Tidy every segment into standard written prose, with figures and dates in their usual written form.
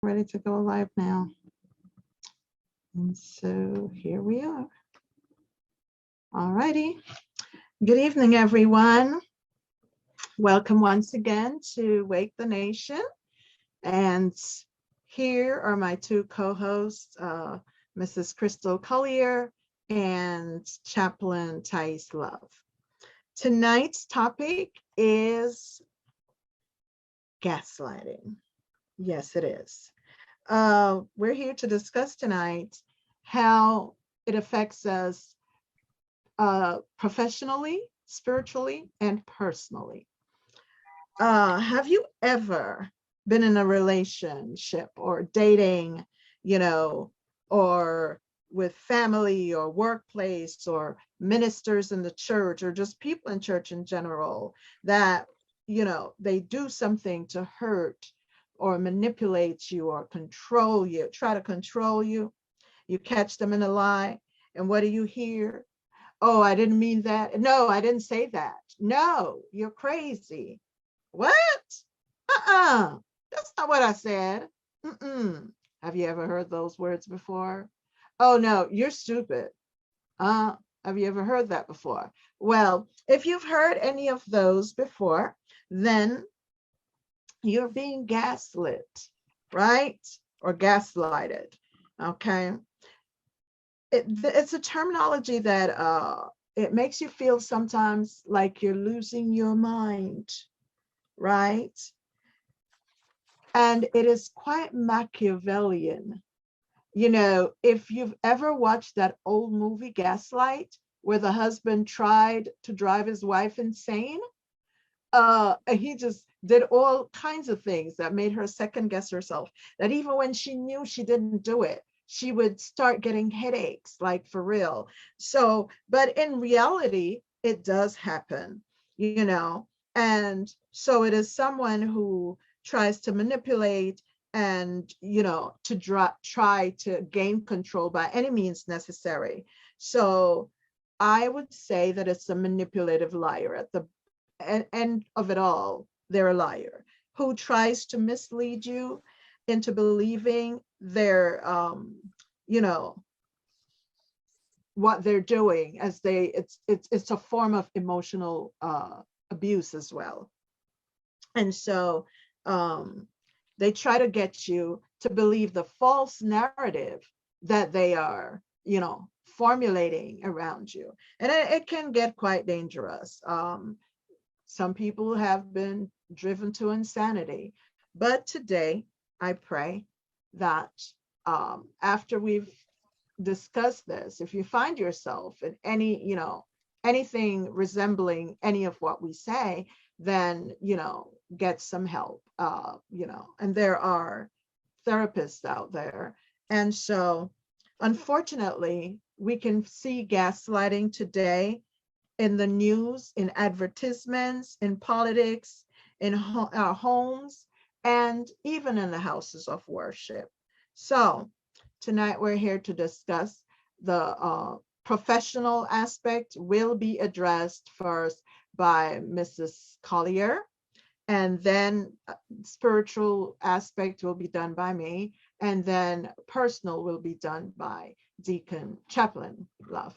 Ready to go live now. And so here we are. All righty. Good evening, everyone. Welcome once again to Wake the Nation. And here are my two co-hosts, Mrs. Crystal Collier and Chaplain Thais Love. Tonight's topic is gaslighting. Yes, it is. We're here to discuss tonight how it affects us professionally, spiritually, and personally. Have you ever been in a relationship or dating, or with family or workplace or ministers in the church or just people in church in general that, they do something to hurt or manipulate you or control you, try to control you? You catch them in a lie, and what do you hear? Oh, I didn't mean that. No, I didn't say that. No, you're crazy. What? That's not what I said. Have you ever heard those words before? Oh no, you're stupid. Have you ever heard that before? Well, if you've heard any of those before, then you're being gaslit, right? Or gaslighted. Okay. It's a terminology that it makes you feel sometimes like you're losing your mind, right? And it is quite Machiavellian. If you've ever watched that old movie Gaslight, where the husband tried to drive his wife insane, he just did all kinds of things that made her second guess herself, that even when she knew she didn't do it, she would start getting headaches, like for real. So, but in reality, it does happen, and so it is someone who tries to manipulate and, to try to gain control by any means necessary. So I would say that it's a manipulative liar. At the end of it all, they're a liar who tries to mislead you into believing they're what they're doing, as it's a form of emotional abuse as well. And so they try to get you to believe the false narrative that they are formulating around you, and it can get quite dangerous. Some people have been driven to insanity. But today, I pray that after we've discussed this, if you find yourself in anything resembling any of what we say, then, get some help, and there are therapists out there. And so, unfortunately, we can see gaslighting today in the news, in advertisements, in politics, in our homes, and even in the houses of worship. So tonight we're here to discuss the professional aspect will be addressed first by Mrs. Collier, and then spiritual aspect will be done by me, and then personal will be done by Deacon Chaplain Love.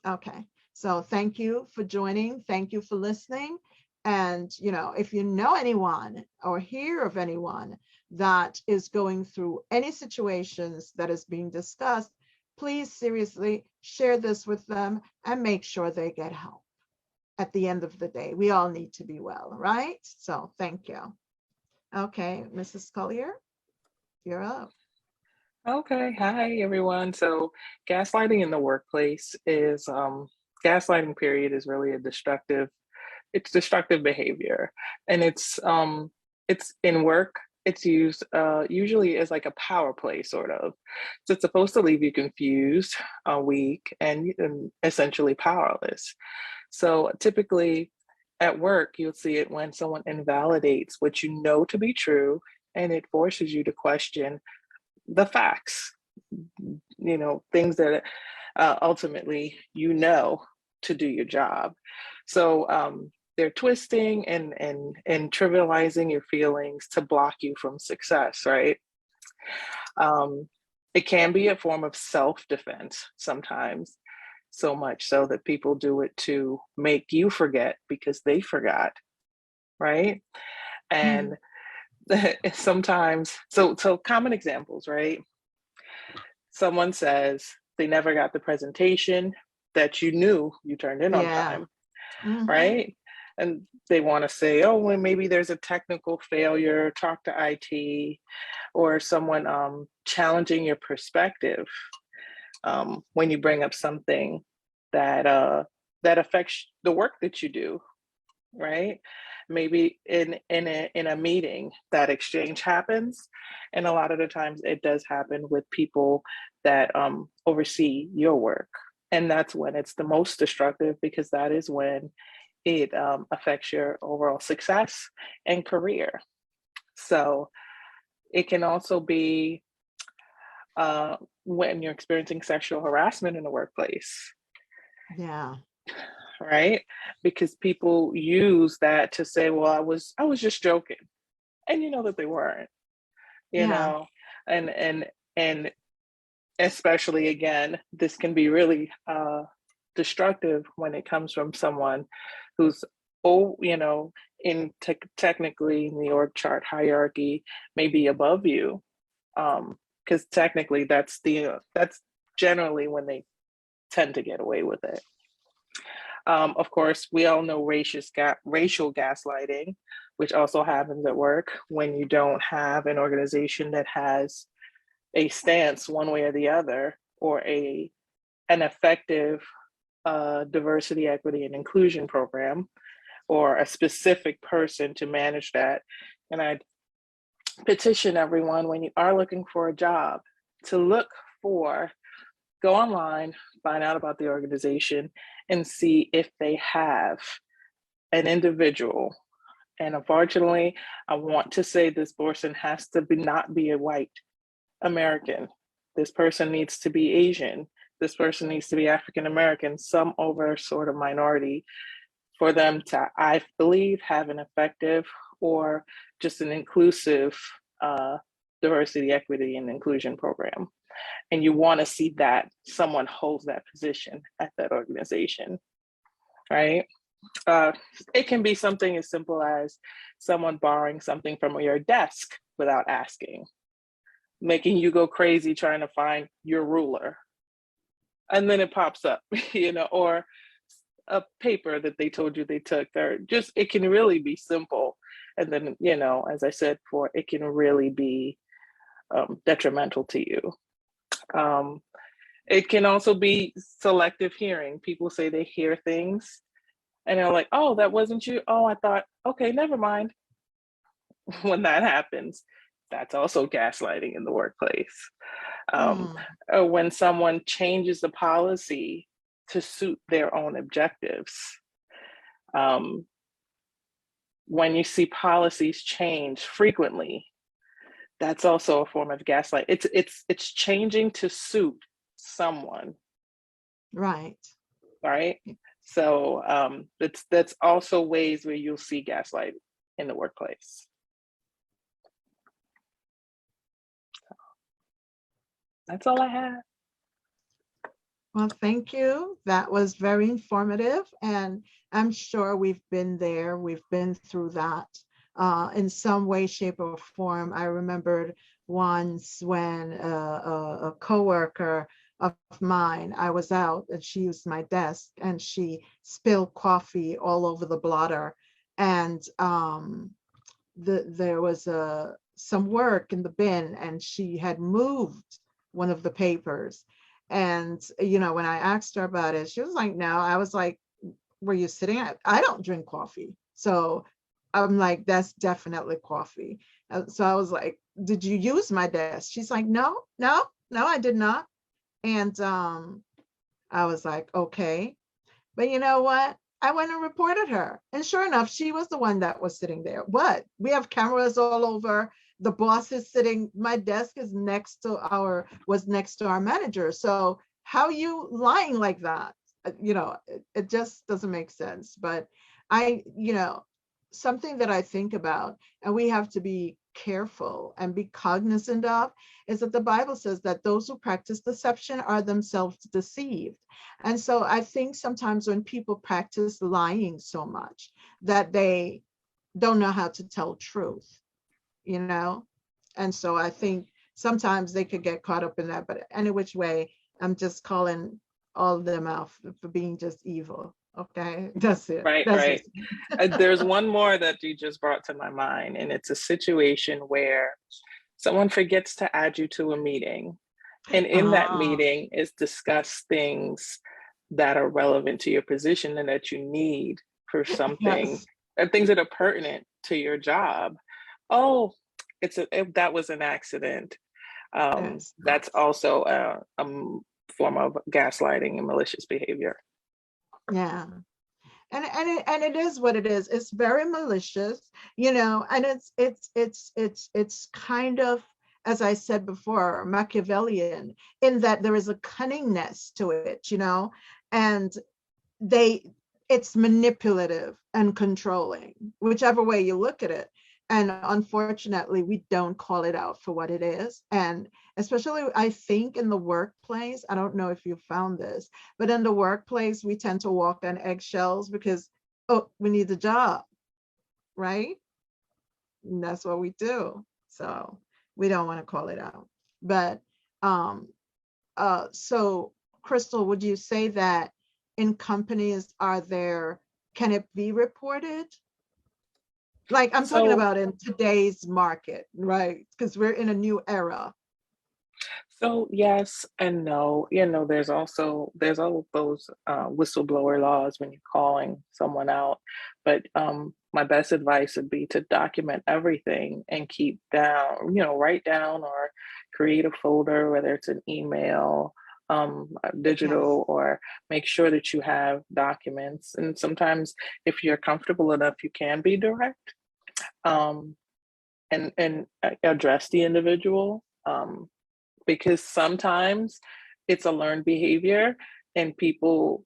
Okay. So thank you for joining. Thank you for listening. And, if you know anyone or hear of anyone that is going through any situations that is being discussed, please seriously share this with them and make sure they get help. At the end of the day, we all need to be well, right? So thank you. Okay, Mrs. Collier, you're up. Okay, hi everyone. So gaslighting in the workplace is gaslighting period is really it's destructive behavior. And it's in work, it's used usually as like a power play sort of. So it's supposed to leave you confused, weak, and essentially powerless. So typically at work, you'll see it when someone invalidates what you know to be true, and it forces you to question the facts, things that ultimately to do your job. So they're twisting and trivializing your feelings to block you from success, right? It can be a form of self-defense sometimes, so much so that people do it to make you forget because they forgot, right? And Mm. sometimes, so common examples, right? Someone says they never got the presentation that you knew you turned in on Yeah. time, Hmm. right? And they want to say, oh, well, maybe there's a technical failure, talk to IT, or someone challenging your perspective when you bring up something that that affects the work that you do, right? Maybe in a meeting that exchange happens, and a lot of the times it does happen with people that oversee your work, and that's when it's the most destructive because that is when it affects your overall success and career. So it can also be when you're experiencing sexual harassment in the workplace, Yeah. right? Because people use that to say, well, I was just joking. And you know that they weren't, you Yeah. know, and especially again, this can be really destructive when it comes from someone who's in technically in the org chart hierarchy, maybe above you, because technically that's generally when they tend to get away with it. Of course, we all know racial gaslighting, which also happens at work when you don't have an organization that has a stance one way or the other, or an effective diversity, equity, and inclusion program, or a specific person to manage that. And I petition everyone, when you are looking for a job, to go online, find out about the organization, and see if they have an individual. And unfortunately, I want to say this person has to not be a white American. This person needs to be Asian. This person needs to be African American, some over sort of minority, for them to, I believe, have an effective or just an inclusive diversity, equity, and inclusion program. And you want to see that someone holds that position at that organization, right? Uh, it can be something as simple as someone borrowing something from your desk without asking, making you go crazy trying to find your ruler. And then it pops up, or a paper that they told you they took, or just, it can really be simple. And then, as I said before, it can really be detrimental to you. Um, it can also be selective hearing. People say they hear things and they're like, oh, that wasn't you. Oh, I thought, okay, never mind. When that happens, that's also gaslighting in the workplace. Um, Mm. or when someone changes the policy to suit their own objectives. Um, when you see policies change frequently, that's also a form of gaslight. It's changing to suit someone, Right. right? So that's also ways where you'll see gaslight in the workplace. That's all I have. Well, thank you. That was very informative. And I'm sure we've been there. We've been through that in some way, shape, or form. I remembered once when a coworker of mine, I was out and she used my desk and she spilled coffee all over the blotter. And there was some work in the bin and she had moved one of the papers. And, when I asked her about it, she was like, no. I was like, were you sitting at? I don't drink coffee. So I'm like, that's definitely coffee. So I was like, did you use my desk? She's like, no, no, no, I did not. And I was like, okay. But you know what? I went and reported her. And sure enough, she was the one that was sitting there. But we have cameras all over. The boss is sitting, my desk is was next to our manager. So how are you lying like that? It just doesn't make sense. But something that I think about, and we have to be careful and be cognizant of is that the Bible says that those who practice deception are themselves deceived. And so I think sometimes when people practice lying so much that they don't know how to tell truth, you know? And so I think sometimes they could get caught up in that. But any which way, I'm just calling all of them out for being just evil. Okay, that's it. Right, That's right. just There's one more that you just brought to my mind, and it's a situation where someone forgets to add you to a meeting. And in that ah, meeting is discuss things that are relevant to your position and that you need for something, yes, and things that are pertinent to your job. Oh, if that was an accident. yes, That's also a form of gaslighting and malicious behavior. yeah. And it is what it is. It's very malicious, you know, and it's kind of, as I said before, Machiavellian in that there is a cunningness to it, you know, and they it's manipulative and controlling, whichever way you look at it. And unfortunately, we don't call it out for what it is. And especially, I think in the workplace, I don't know if you found this, but in the workplace, we tend to walk on eggshells because, oh, we need the job, right? And that's what we do. So we don't want to call it out. But um, so, Crystal, would you say that in companies, can it be reported? Like I'm talking So about in today's market, right? Because we're in a new era. So yes and no. There's all of those whistleblower laws when you're calling someone out, but my best advice would be to document everything and keep down, write down or create a folder, whether it's an email, Yes. digital, or make sure that you have documents. And sometimes, if you're comfortable enough, you can be direct, um, and address the individual. Because sometimes it's a learned behavior and people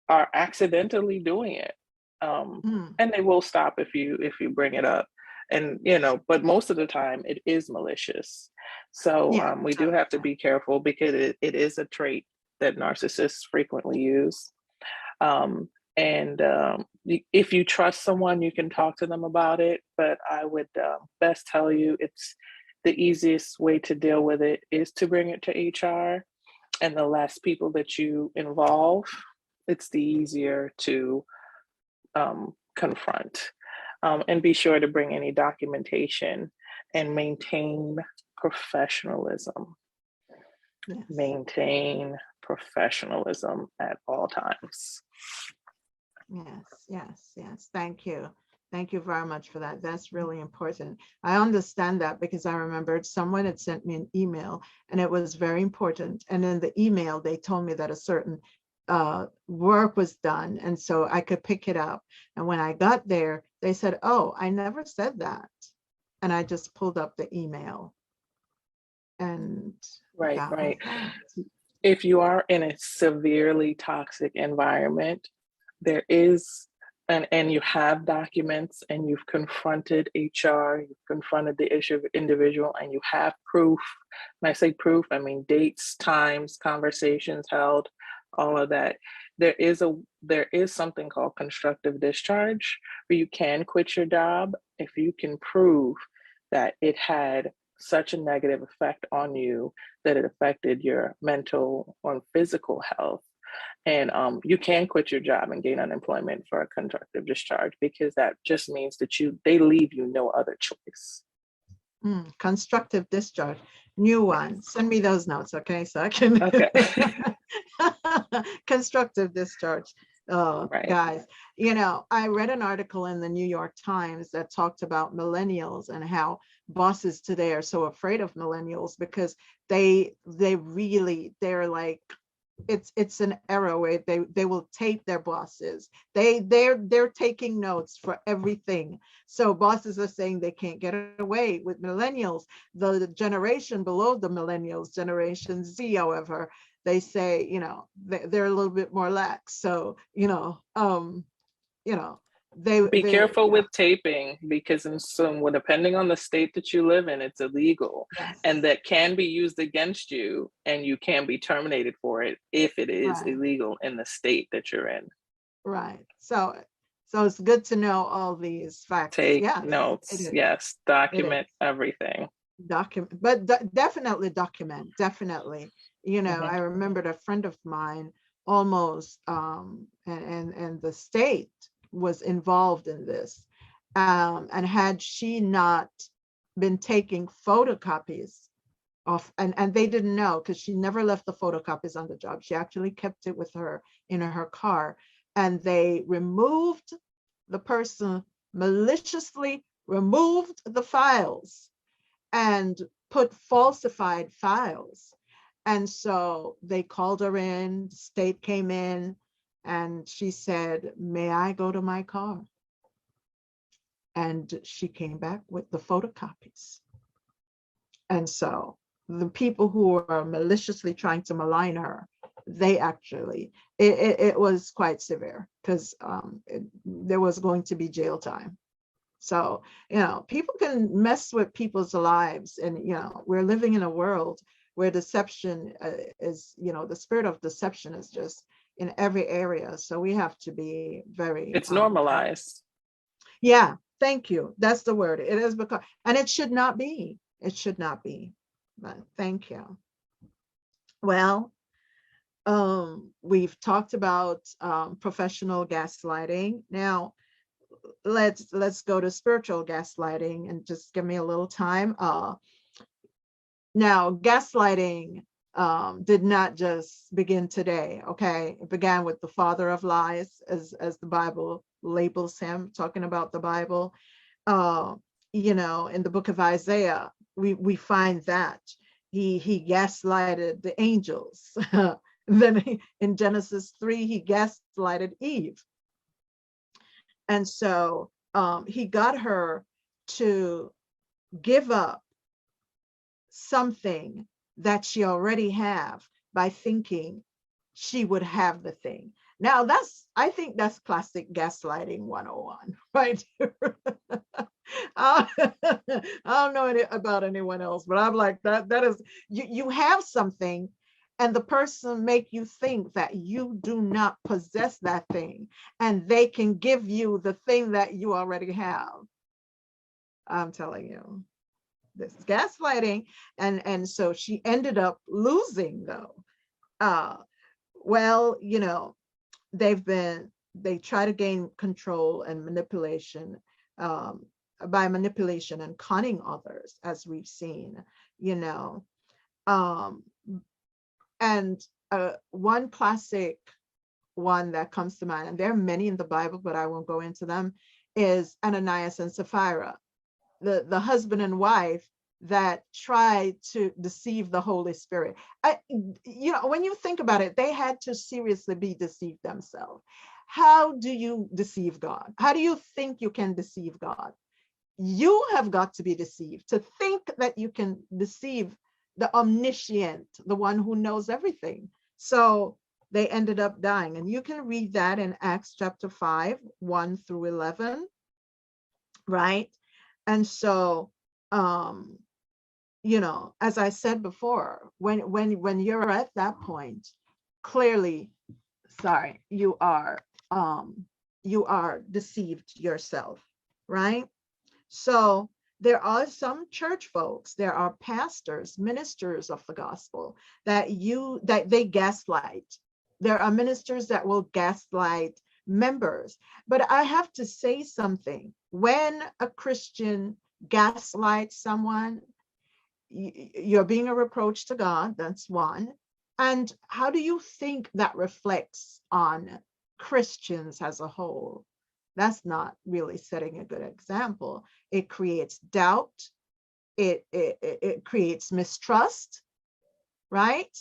are accidentally doing it, Mm. and they will stop if you bring it up. And but most of the time it is malicious. So Yeah. we do have to be careful because it is a trait that narcissists frequently use. And if you trust someone, you can talk to them about it. But I would best tell you the easiest way to deal with it is to bring it to HR. And the less people that you involve, it's the easier to confront. And be sure to bring any documentation and maintain professionalism. Yes. Maintain professionalism at all times. Yes. Yes. Yes. Thank you. Thank you very much for that. That's really important. I understand that because I remembered someone had sent me an email and it was very important. And in the email, they told me that a certain work was done. And so I could pick it up. And when I got there, they said, "Oh, I never said that." And I just pulled up the email and Right, that was right. that. If you are in a severely toxic environment, there is and you have documents and you've confronted HR, you've confronted the issue of individual, and you have proof. When I say proof, I mean dates, times, conversations held, all of that. There is something called constructive discharge where you can quit your job if you can prove that it had such a negative effect on you that it affected your mental or physical health. And you can quit your job and gain unemployment for a constructive discharge because that just means that they leave you no other choice. Constructive discharge, new one. Send me those notes, okay? So I can Okay. constructive discharge. Oh, Right. guys, I read an article in the New York Times that talked about millennials and how bosses today are so afraid of millennials because they're like it's an era where they will tape their bosses. They're taking notes for everything. So bosses are saying they can't get away with millennials. The generation below the millennials, Generation Z, however, they say they're a little bit more lax. So you know Be careful yeah, with taping, because in some, well, depending on the state that you live in, it's illegal, and yes, that can be used against you, and you can be terminated for it if it is right, illegal in the state that you're in. right. So it's good to know all these facts. Take Yes, it notes, is. yes, It is. document everything. Document, but definitely document, definitely. Hmm. I remembered a friend of mine almost, and the state was involved in this. And had she not been taking photocopies of, and they didn't know, because she never left the photocopies on the job. She actually kept it with her in her car, and they removed, the person maliciously removed the files and put falsified files. And so they called her in, the state came in, and she said, "May I go to my car?" And she came back with the photocopies. And so the people who are maliciously trying to malign her, they actually, it was quite severe, because there was going to be jail time. So, people can mess with people's lives. And, we're living in a world where deception is, the spirit of deception is just in every area. So we have to be very, It's normalized. yeah, thank you. That's the word. It is, because, and it should not be. It should not be. But thank you. Well, we've talked about professional gaslighting. Now, let's go to spiritual gaslighting, and just give me a little time. Now, gaslighting did not just begin today. Okay, it began with the father of lies, as the Bible labels him, talking about the Bible. uh in the book of Isaiah, we find that he gaslighted the angels. Then in Genesis 3, he gaslighted Eve. And so he got her to give up something that she already have, by thinking she would have the thing. Now, I think that's classic gaslighting 101, right? I don't know about anyone else, but I'm like, that is, you have something, and the person make you think that you do not possess that thing, and they can give you the thing that you already have. I'm telling you, this is gaslighting. And so she ended up losing, though. uh well, they try to gain control and manipulation, um, by manipulation and conning others, as we've seen. you know um, and one classic one that comes to mind, and there are many in the Bible, but I won't go into them, is Ananias and Sapphira, the husband and wife that tried to deceive the Holy Spirit. When you think about it, they had to seriously be deceived themselves. How do you deceive God? How do you think you can deceive God? You have got to be deceived to think that you can deceive the omniscient, the one who knows everything. So they ended up dying. And you can read that in Acts chapter 5, 1 through 11, right? And so, um, as I said before, when you're at that point, clearly, sorry, you are deceived yourself, right? So there are some church folks, there are pastors, ministers of the gospel, that they gaslight. There are ministers that will gaslight members. But I have to say something. When a Christian gaslights someone, you're being a reproach to God. That's one. And how do you think that reflects on Christians as a whole? That's not really setting a good example. It creates doubt. It creates mistrust, right?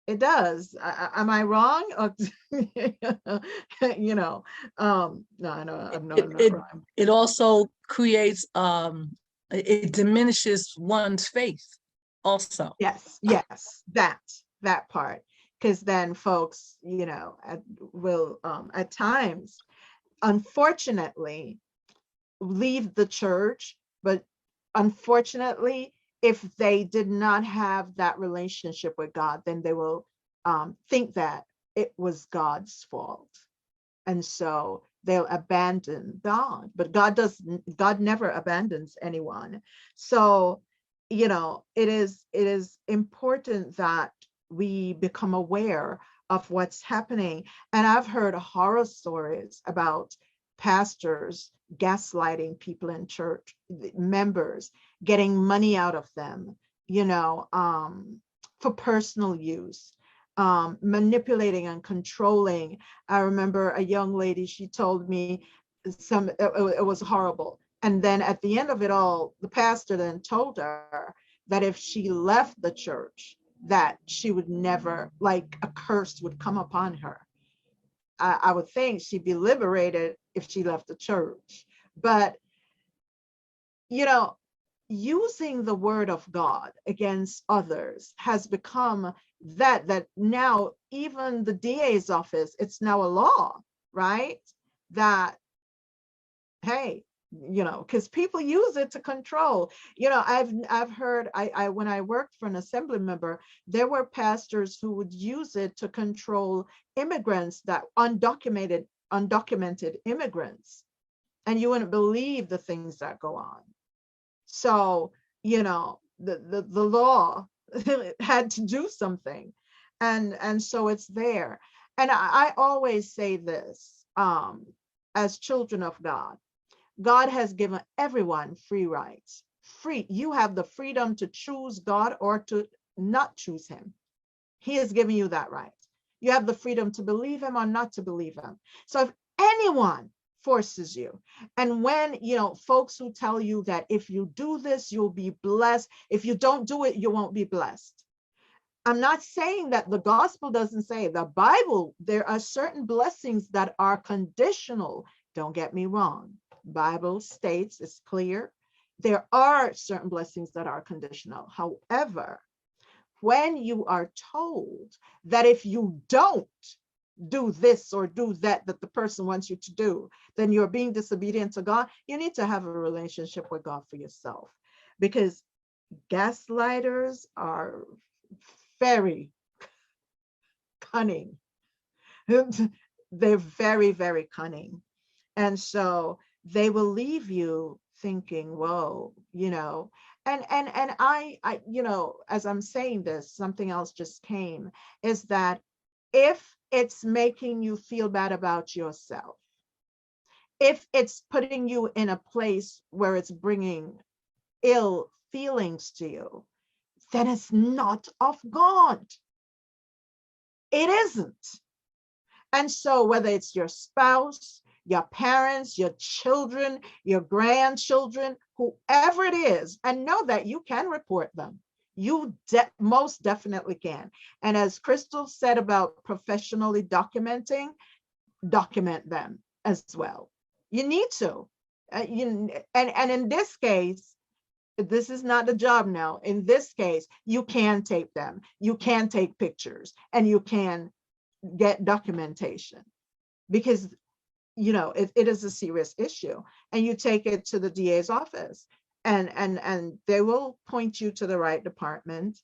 It does. Am I wrong? Or, no, no, no, it I'm not it wrong. it also creates it diminishes one's faith also. Yes, that part. Because then folks, will at times, unfortunately leave the church, but unfortunately, if they did not have that relationship with God, then they will think that it was God's fault. And so they'll abandon God, but God never abandons anyone. So, it is important that we become aware of what's happening. And I've heard horror stories about pastors gaslighting people in church, members, getting money out of them, for personal use, manipulating and controlling. I remember a young lady, she told me it was horrible. And then at the end of it all, the pastor then told her that if she left the church, that she would never, like a curse would come upon her. I would think she'd be liberated if she left the church. But, using the word of God against others has become that now even the DA's office, it's now a law, right? That, hey, because people use it to control. I've heard, I when I worked for an assembly member, there were pastors who would use it to control immigrants, that undocumented immigrants, and you wouldn't believe the things that go on. So, the law had to do something, and so it's there. And I always say this, as children of God, God has given everyone free rights. You have the freedom to choose God or to not choose him. He has given you that right. You have the freedom to believe him or not to believe him. So if anyone forces you, and when folks who tell you that if you do this you'll be blessed, if you don't do it you won't be blessed, I'm not saying that the gospel doesn't say. The Bible, there are certain blessings that are conditional. Don't get me wrong. Bible states, it's clear, there are certain blessings that are conditional. However, when you are told that if you don't do this or do that the person wants you to do, then you're being disobedient to God, you need to have a relationship with God for yourself, because gaslighters are very cunning. They're very, very cunning. And so they will leave you thinking, whoa, and I, as I'm saying this, something else just came, is that if it's making you feel bad about yourself, if it's putting you in a place where it's bringing ill feelings to you, then it's not of God. It isn't. And so whether it's your spouse, your parents, your children, your grandchildren, whoever it is, and know that you can report them. You most definitely can. And as Crystal said about professionally documenting, document them as well. You need to. And in this case, this is not the job now. In this case, you can tape them, you can take pictures, and you can get documentation, because it is a serious issue. And you take it to the DA's office, and they will point you to the right department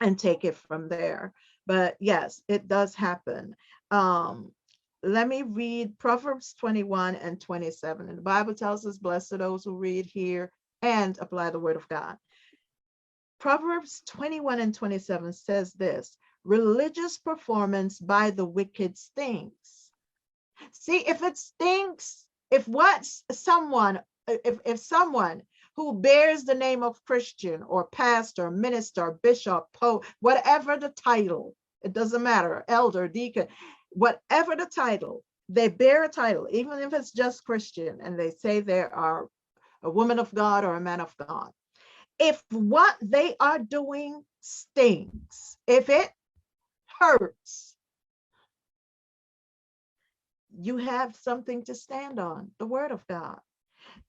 and take it from there. But yes, it does happen. Let me read Proverbs 21 and 27. And the Bible tells us, blessed are those who read, hear, and apply the word of God. Proverbs 21 and 27 says this: religious performance by the wicked stinks. See, if it stinks, if someone who bears the name of Christian or pastor, minister, bishop, pope, whatever the title, it doesn't matter, elder, deacon, whatever the title, they bear a title, even if it's just Christian, and they say they are a woman of God or a man of God. If what they are doing stings, if it hurts, you have something to stand on, the word of God.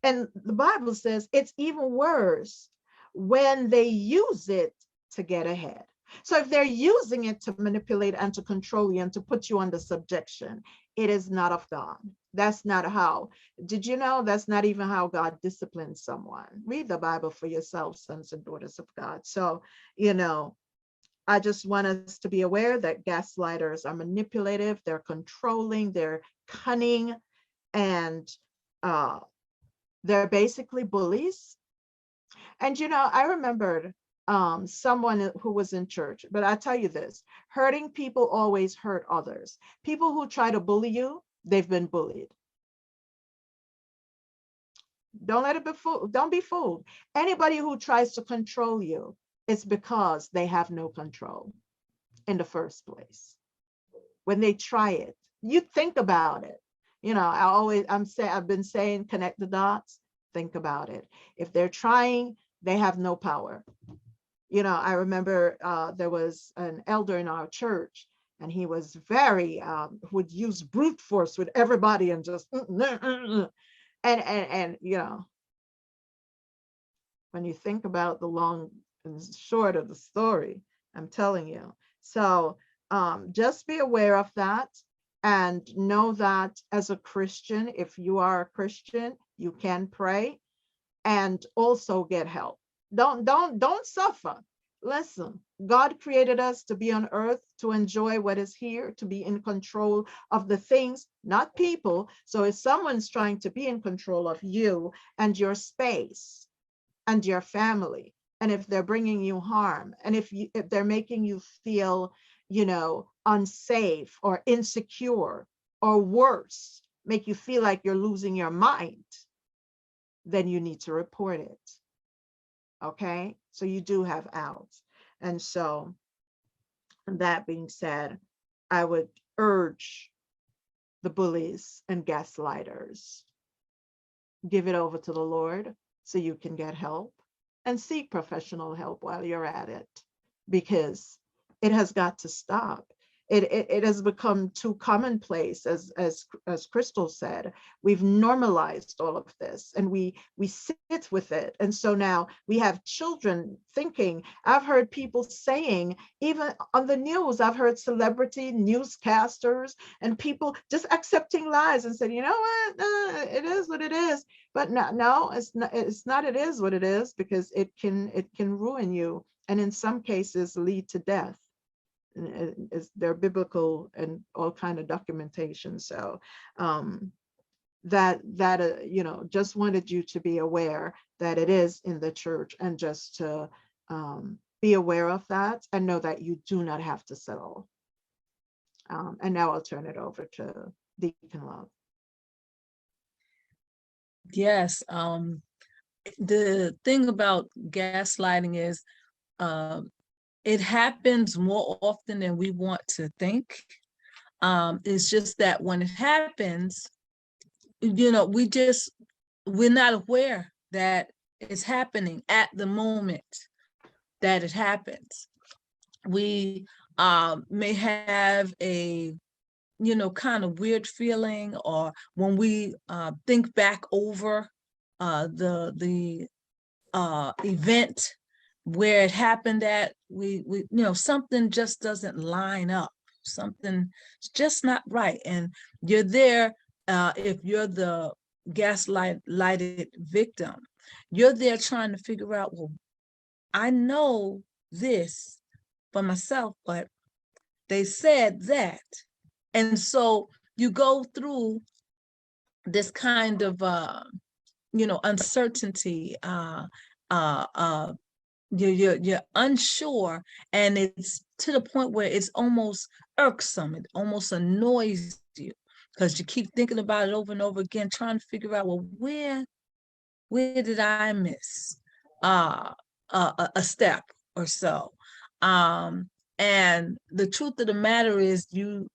And the Bible says it's even worse when they use it to get ahead. So if they're using it to manipulate and to control you and to put you under subjection, it is not of God. That's not how. Did you know that's not even how God disciplines someone? Read the Bible for yourself, sons and daughters of God. So, you know, I just want us to be aware that gaslighters are manipulative, they're controlling, they're cunning, and uh, they're basically bullies. And you know, I remembered someone who was in church, but I tell you this, hurting people always hurt others. People who try to bully you, they've been bullied. Don't let it be fooled. Don't be fooled. Anybody who tries to control you, it's because they have no control in the first place. When they try it, you think about it. You know, I've been saying, connect the dots, think about it. If they're trying, they have no power. You know, I remember there was an elder in our church, and he was very would use brute force with everybody and just and you know, when you think about the long and short of the story, I'm telling you. So just be aware of that, and know that as a Christian, if you are a Christian, you can pray and also get help. Don't suffer. Listen, God created us to be on earth, to enjoy what is here, to be in control of the things, not people. So if someone's trying to be in control of you and your space and your family, and if they're bringing you harm, and if they're making you feel, you know, unsafe or insecure, or worse, make you feel like you're losing your mind, then you need to report it. Okay, so you do have outs. And so, that being said, I would urge the bullies and gaslighters, give it over to the Lord so you can get help, and seek professional help while you're at it, because it has got to stop. It has become too commonplace, as Crystal said. We've normalized all of this, and we sit with it. And so now we have children thinking. I've heard people saying, even on the news, I've heard celebrity newscasters and people just accepting lies and saying, you know what, it is what it is. But no, it's not. It's not. It is what it is, because it can ruin you, and in some cases lead to death. They're biblical and all kind of documentation. So that you know, just wanted you to be aware that it is in the church, and just to be aware of that, and know that you do not have to settle. And now I'll turn it over to Deacon Love. Yes. The thing about gaslighting is it happens more often than we want to think. It's just that when it happens, you know, we're not aware that it's happening at the moment that it happens. We may have a, you know, kind of weird feeling, or when we think back over the event where it happened at, we you know, something just doesn't line up. Something's just not right. And you're there, if you're the gaslighted victim, you're there trying to figure out, well, I know this for myself, but they said that. And so you go through this kind of you know, uncertainty, you're unsure, and it's to the point where it's almost irksome. It almost annoys you, because you keep thinking about it over and over again, trying to figure out, well, where did I miss a step or so? And the truth of the matter is, you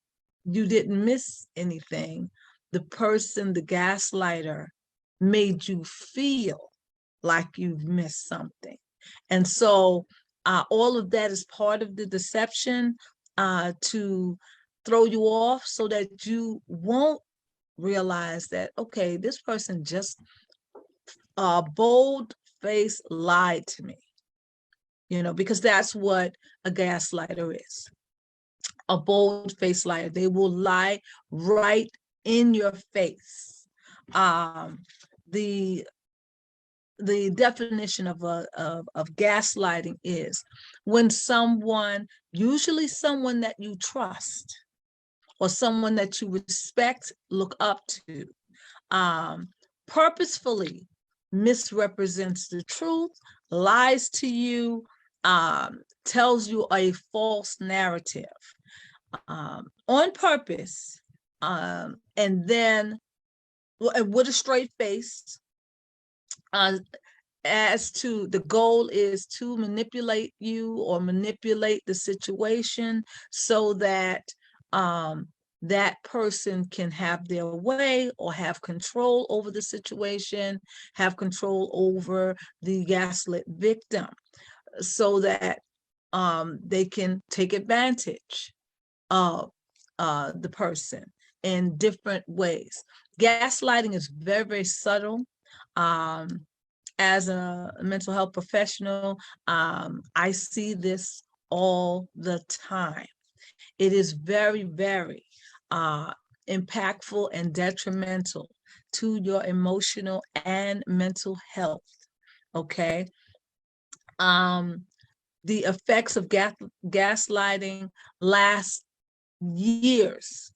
didn't miss anything. The person, the gaslighter, made you feel like you've missed something. And so all of that is part of the deception, to throw you off so that you won't realize that, okay, this person just bold-faced lied to me, you know, because that's what a gaslighter is. A bold-faced liar. They will lie right in your face. The definition of gaslighting is when someone, usually someone that you trust or someone that you respect, look up to, purposefully misrepresents the truth, lies to you, tells you a false narrative on purpose, and then with a straight face, as to the goal is to manipulate you or manipulate the situation so that that person can have their way or have control over the situation, have control over the gaslit victim, so that they can take advantage of the person in different ways. Gaslighting is very, very subtle. As a mental health professional, I see this all the time. It is very, very impactful and detrimental to your emotional and mental health, okay? The effects of gaslighting last years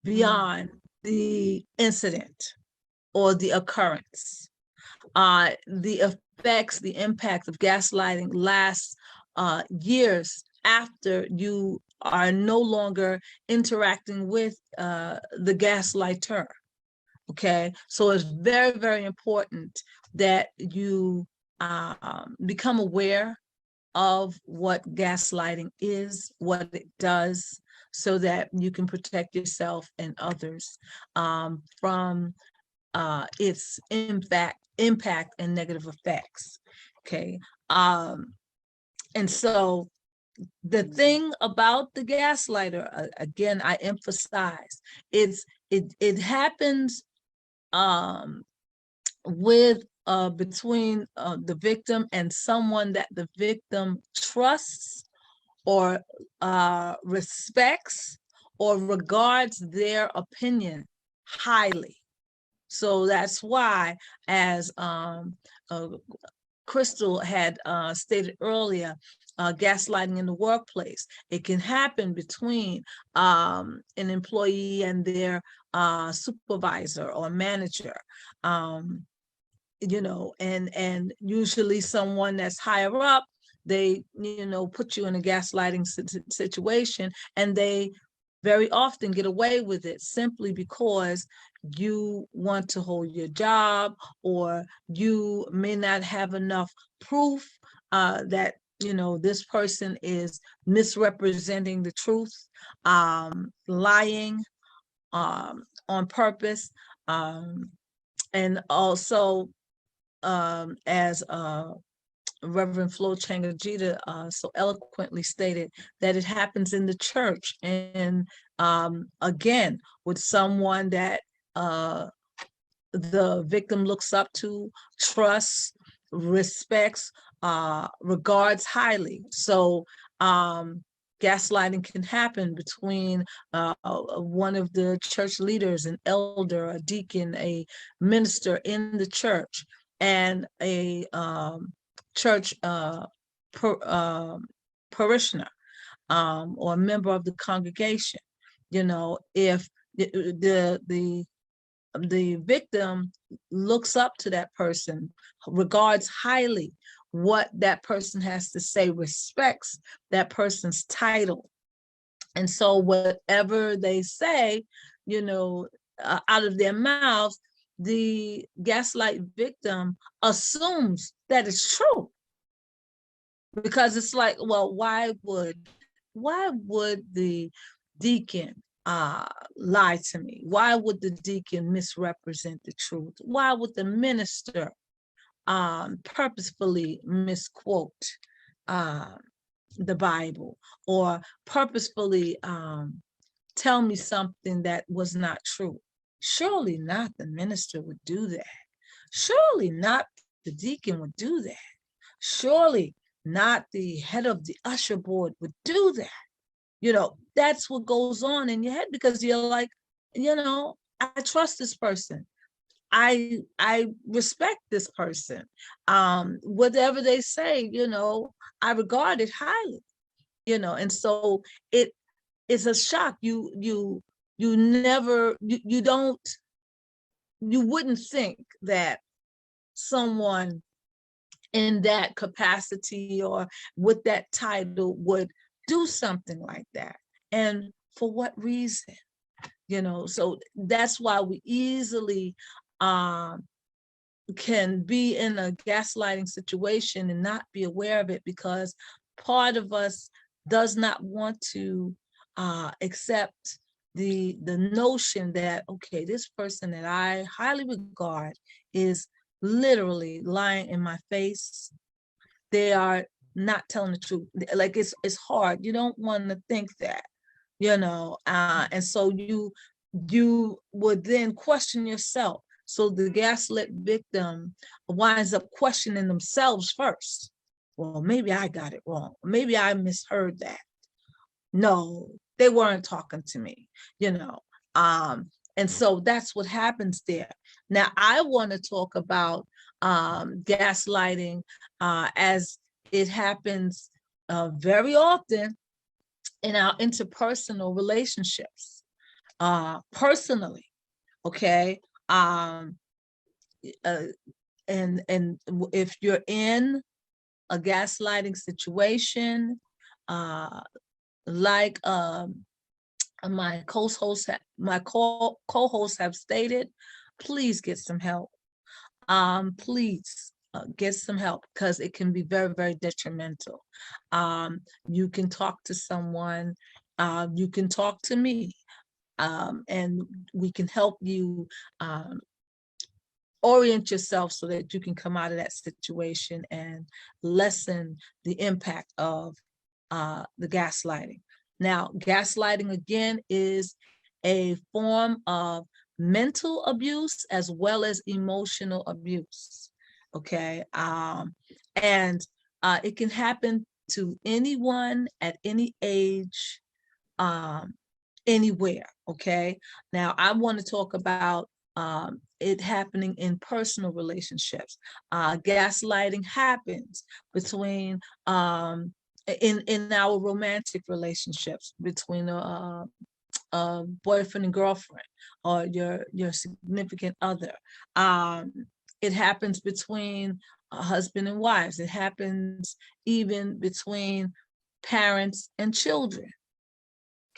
beyond the incident or the occurrence. The effects, the impact of gaslighting lasts years after you are no longer interacting with the gaslighter. Okay, so it's very, very important that you become aware of what gaslighting is, what it does, so that you can protect yourself and others from its impact and negative effects. Okay, and so the thing about the gaslighter, again, I emphasize, it happens with between the victim and someone that the victim trusts or respects or regards their opinion highly. So that's why, as Crystal had stated earlier, gaslighting in the workplace, it can happen between an employee and their supervisor or manager, you know, and usually someone that's higher up, they, you know, put you in a gaslighting situation, and they very often get away with it simply because you want to hold your job, or you may not have enough proof that, you know, this person is misrepresenting the truth, lying on purpose. And also, as Reverend Flo Chang-Ageda so eloquently stated, that it happens in the church, and again, with someone that the victim looks up to, trusts, respects, regards highly. So gaslighting can happen between one of the church leaders, an elder, a deacon, a minister in the church, and a church parishioner or a member of the congregation. You know, if the victim looks up to that person, regards highly what that person has to say, respects that person's title, and so whatever they say, you know, out of their mouths, the gaslight victim assumes that it's true, because it's like, well, why would the deacon lie to me? Why would the deacon misrepresent the truth? Why would the minister purposefully misquote the Bible, or purposefully tell me something that was not true? Surely not the minister would do that. Surely not the deacon would do that. Surely not the head of the usher board would do that. You know, that's what goes on in your head, because you're like, you know, I trust this person. I respect this person. Whatever they say, I regard it highly, and so it is a shock. You never, you wouldn't think that someone in that capacity or with that title would do something like that. And for what reason? So that's why we easily can be in a gaslighting situation and not be aware of it, because part of us does not want to accept the notion that, okay, this person that I highly regard is literally lying in my face. They are not telling the truth. Like, it's hard. You don't want to think that, and so you would then question yourself. So the gaslit victim winds up questioning themselves first. Well, maybe I got it wrong. Maybe I misheard that. No, they weren't talking to me, and so that's what happens there. Now, I want to talk about gaslighting as it happens very often in our interpersonal relationships. Personally, okay, and if you're in a gaslighting situation, like my co-hosts have stated, please get some help. Please get some help, because it can be very, very detrimental. You can talk to someone, you can talk to me, and we can help you orient yourself so that you can come out of that situation and lessen the impact of the gaslighting. Now, gaslighting, again, is a form of mental abuse as well as emotional abuse, okay? And it can happen to anyone at any age, anywhere, okay? Now, I want to talk about it happening in personal relationships. Gaslighting happens between in our romantic relationships, between a boyfriend and girlfriend, or your significant other. It happens between husband and wives. It happens even between parents and children,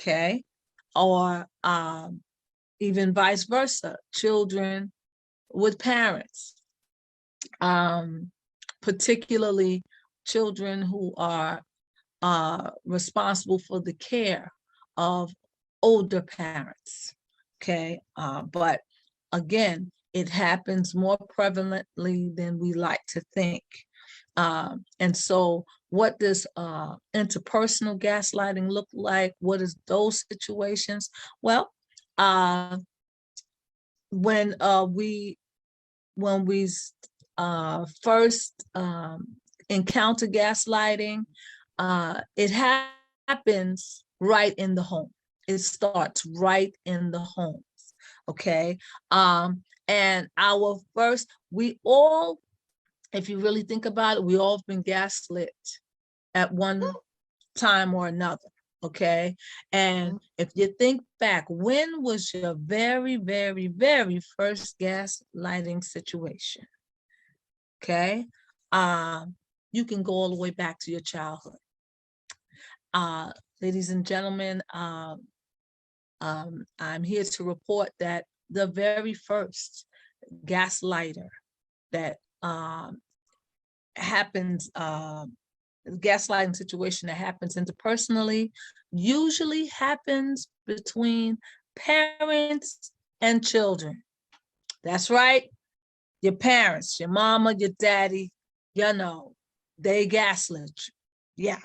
okay? Or even vice versa, children with parents, particularly children who are responsible for the care of older parents, okay? But again, it happens more prevalently than we like to think. And so what does interpersonal gaslighting look like? What is those situations? Well, when we first encounter gaslighting, it happens right in the home. It starts right in the homes, okay? And we all, if you really think about it, we all have been gaslit at one time or another, okay? And if you think back, when was your very, very, very first gaslighting situation? Okay? You can go all the way back to your childhood. Ladies and gentlemen, I'm here to report that the very first gaslighter that happens, gaslighting situation that happens interpersonally, usually happens between parents and children. That's right. Your parents, your mama, your daddy, they gaslit you. Yeah.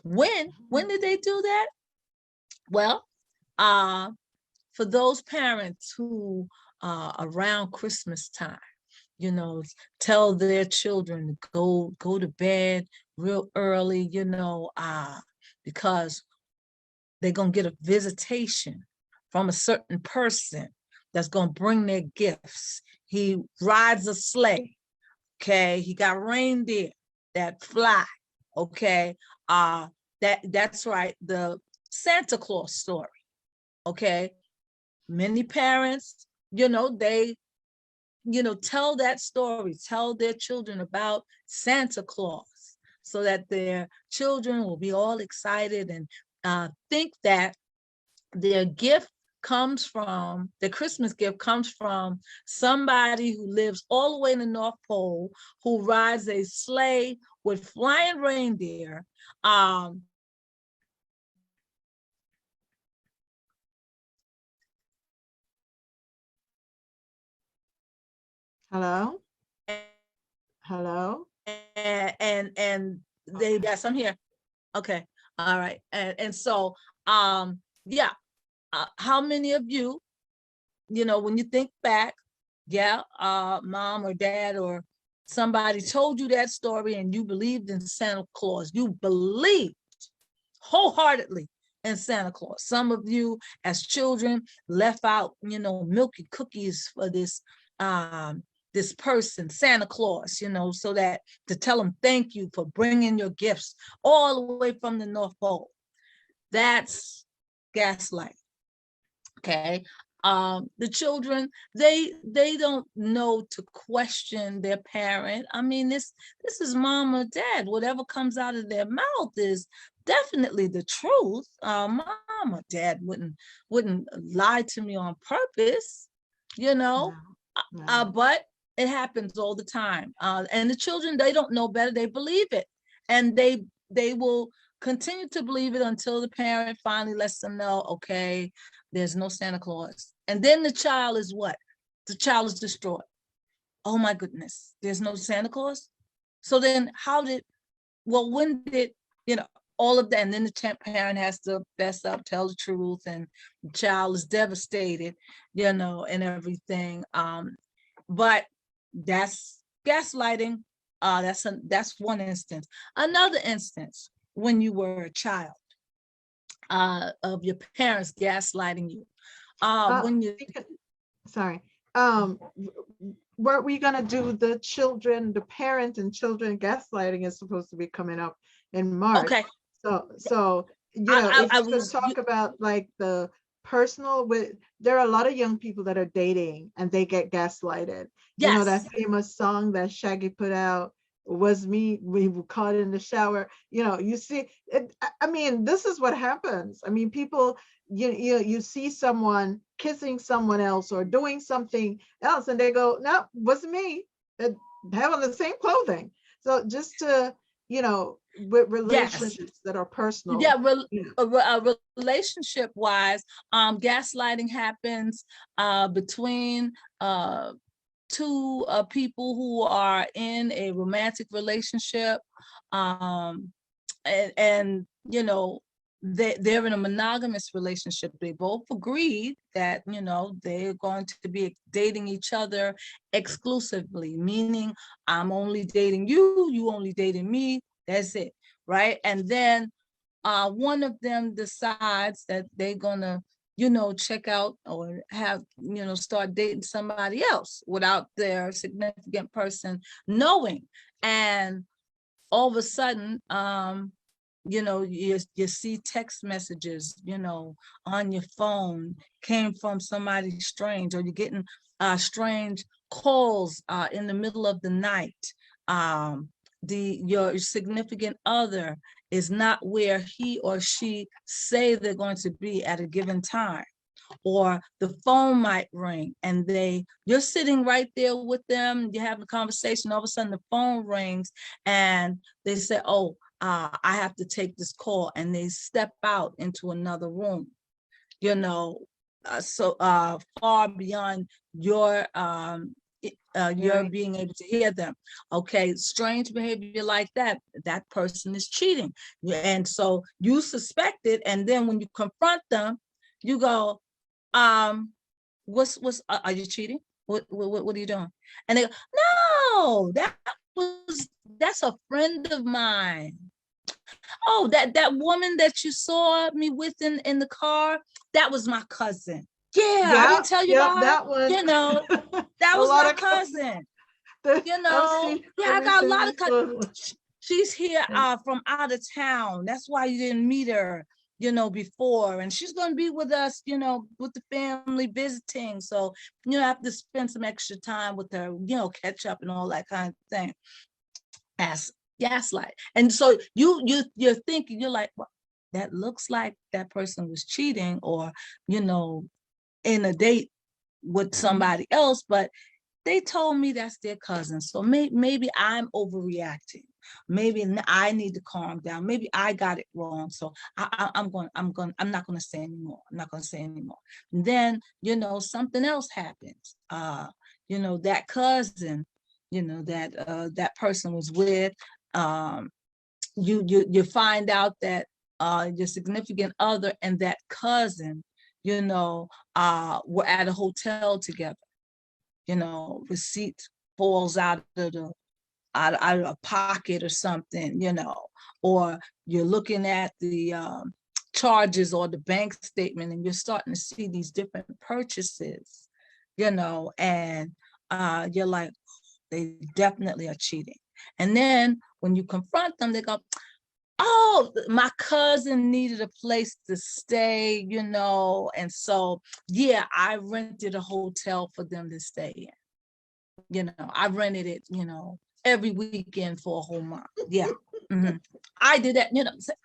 When did they do that? Well, for those parents who around Christmas time, tell their children to go to bed real early, because they're gonna get a visitation from a certain person that's going to bring their gifts. He rides a sleigh. Okay. He got reindeer that fly. Okay. That's right. The Santa Claus story. Okay. Many parents, they, tell that story, tell their children about Santa Claus so that their children will be all excited and think that their Christmas gift comes from somebody who lives all the way in the North Pole, who rides a sleigh with flying reindeer. Hello? Hello? And they, Okay. yes, I'm here. Okay. All right. And so, yeah. How many of you, when you think back, mom or dad or somebody told you that story and you believed in Santa Claus, you believed wholeheartedly in Santa Claus. Some of you as children left out, milky cookies for this person, Santa Claus, so that to tell him thank you for bringing your gifts all the way from the North Pole. That's gaslight. Okay. The children, they don't know to question their parent. I mean, this is mom or dad. Whatever comes out of their mouth is definitely the truth. Mom or dad wouldn't lie to me on purpose, No, no. but it happens all the time. And the children, they don't know better. They believe it, and they will continue to believe it until the parent finally lets them know, okay, there's no Santa Claus. And then the child is what? The child is destroyed. Oh my goodness, there's no Santa Claus? So then when did, all of that, and then the parent has to fess up, tell the truth, and the child is devastated, and everything. But that's gaslighting. That's one instance. Another instance, when you were a child, of your parents gaslighting you. When you Sorry. Weren't we gonna do the parent and children gaslighting is supposed to be coming up in March. Okay. So if you could talk about like the personal there are a lot of young people that are dating and they get gaslighted. Yes. That famous song that Shaggy put out, was me, we were caught in the shower. You see it. I mean, this is what happens. I mean, people, you see someone kissing someone else or doing something else and they go, no, wasn't me. They have on the same clothing. So just to, with relationships that are personal. Yeah, relationship wise, gaslighting happens between two people who are in a romantic relationship, and they're in a monogamous relationship. They both agreed that they're going to be dating each other exclusively, meaning I'm only dating you, you only dating me, that's it, right? And then one of them decides that they're gonna check out or have start dating somebody else without their significant person knowing. And all of a sudden, you see text messages, on your phone came from somebody strange, or you're getting strange calls in the middle of the night. Your significant other is not where he or she say they're going to be at a given time. Or the phone might ring and you're sitting right there with them, you're having a conversation, all of a sudden the phone rings and they say, oh, I have to take this call, and they step out into another room, so far beyond your being able to hear them. Okay, strange behavior like that person is cheating. And so you suspect it, and then when you confront them, you go, what's are you cheating? What are you doing? And they go, no, that's a friend of mine. Oh, that woman that you saw me with in the car, that was my cousin. Yeah, I didn't tell you yeah, about her. that one. That A was lot my of cousin. I've seen Yeah, I got a everything lot of this one. she's here from out of town. That's why you didn't meet her, before. And she's going to be with us, with the family visiting. So, I have to spend some extra time with her, catch up and all that kind of thing. As gaslight. And so you're thinking, you're like, well, that looks like that person was cheating or, in a date with somebody else, but they told me that's their cousin. So maybe I'm overreacting. Maybe I need to calm down. Maybe I got it wrong. So I'm not going to say anymore. I'm not going to say anymore. And then, something else happens. That cousin, that person was with, you find out that your significant other and that cousin, were at a hotel together. Receipt falls out of a pocket or something, or you're looking at the charges or the bank statement and you're starting to see these different purchases, and you're like, they definitely are cheating. And then when you confront them, they go, oh, my cousin needed a place to stay, and so, yeah, I rented a hotel for them to stay in. I rented it, every weekend for a whole month. Yeah. Mm-hmm. I did that,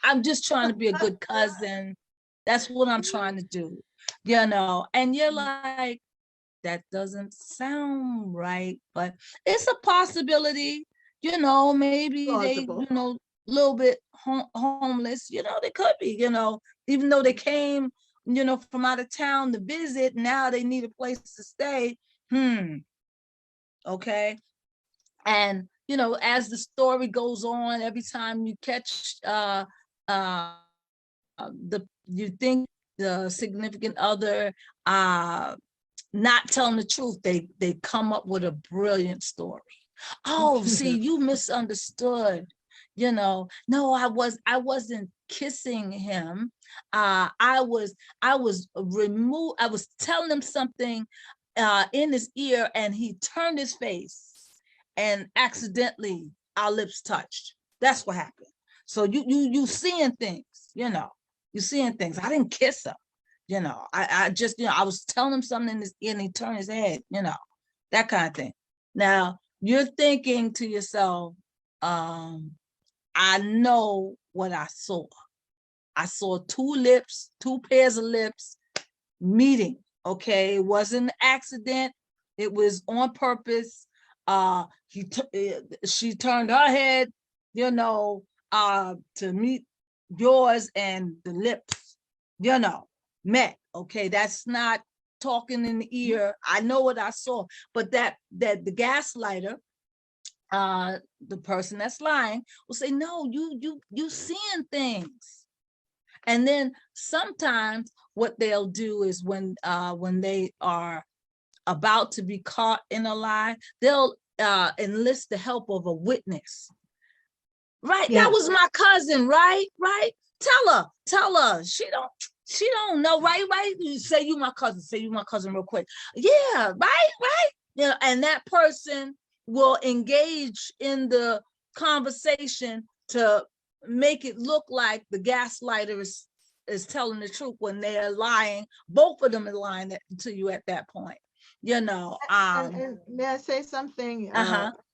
I'm just trying to be a good cousin. That's what I'm trying to do, and you're like, that doesn't sound right, but it's a possibility, maybe Plausible. they, little bit homeless, they could be, even though they came, from out of town to visit, now they need a place to stay. Okay. And, as the story goes on, every time you catch you think the significant other not telling the truth, they come up with a brilliant story. Oh, see, you misunderstood. No, I wasn't kissing him. I was telling him something in his ear, and he turned his face, and accidentally our lips touched. That's what happened. So you seeing things, you seeing things. I didn't kiss him. I just, I was telling him something in his ear and he turned his head, that kind of thing. Now, you're thinking to yourself, I know what I saw. I saw two pairs of lips meeting, okay? It wasn't an accident. It was on purpose. She turned her head, to meet yours, and the lips, met. Okay, that's not talking in the ear. I know what I saw, but that the gaslighter, the person that's lying, will say, no, you seeing things. And then sometimes what they'll do is when they are about to be caught in a lie, they'll enlist the help of a witness. Right, yeah. That was my cousin, right? Tell her. She don't know, right? You say you my cousin real quick. Yeah, right. And that person will engage in the conversation to make it look like the gaslighter is telling the truth when they are lying. Both of them are lying to you at that point. And may I say something?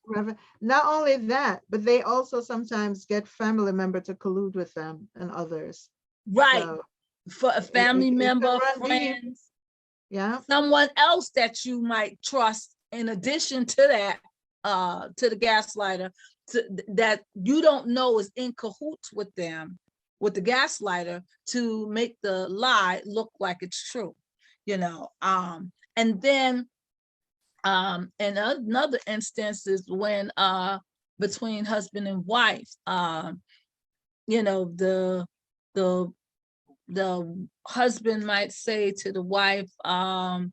Reverend? Not only that, but they also sometimes get family member to collude with them and others. Right. So for a family member, friends, yeah, someone else that you might trust in addition to that, to the gaslighter, that you don't know is in cahoots with them, with the gaslighter, to make the lie look like it's true, and then and another instance is when between husband and wife, the husband might say to the wife, I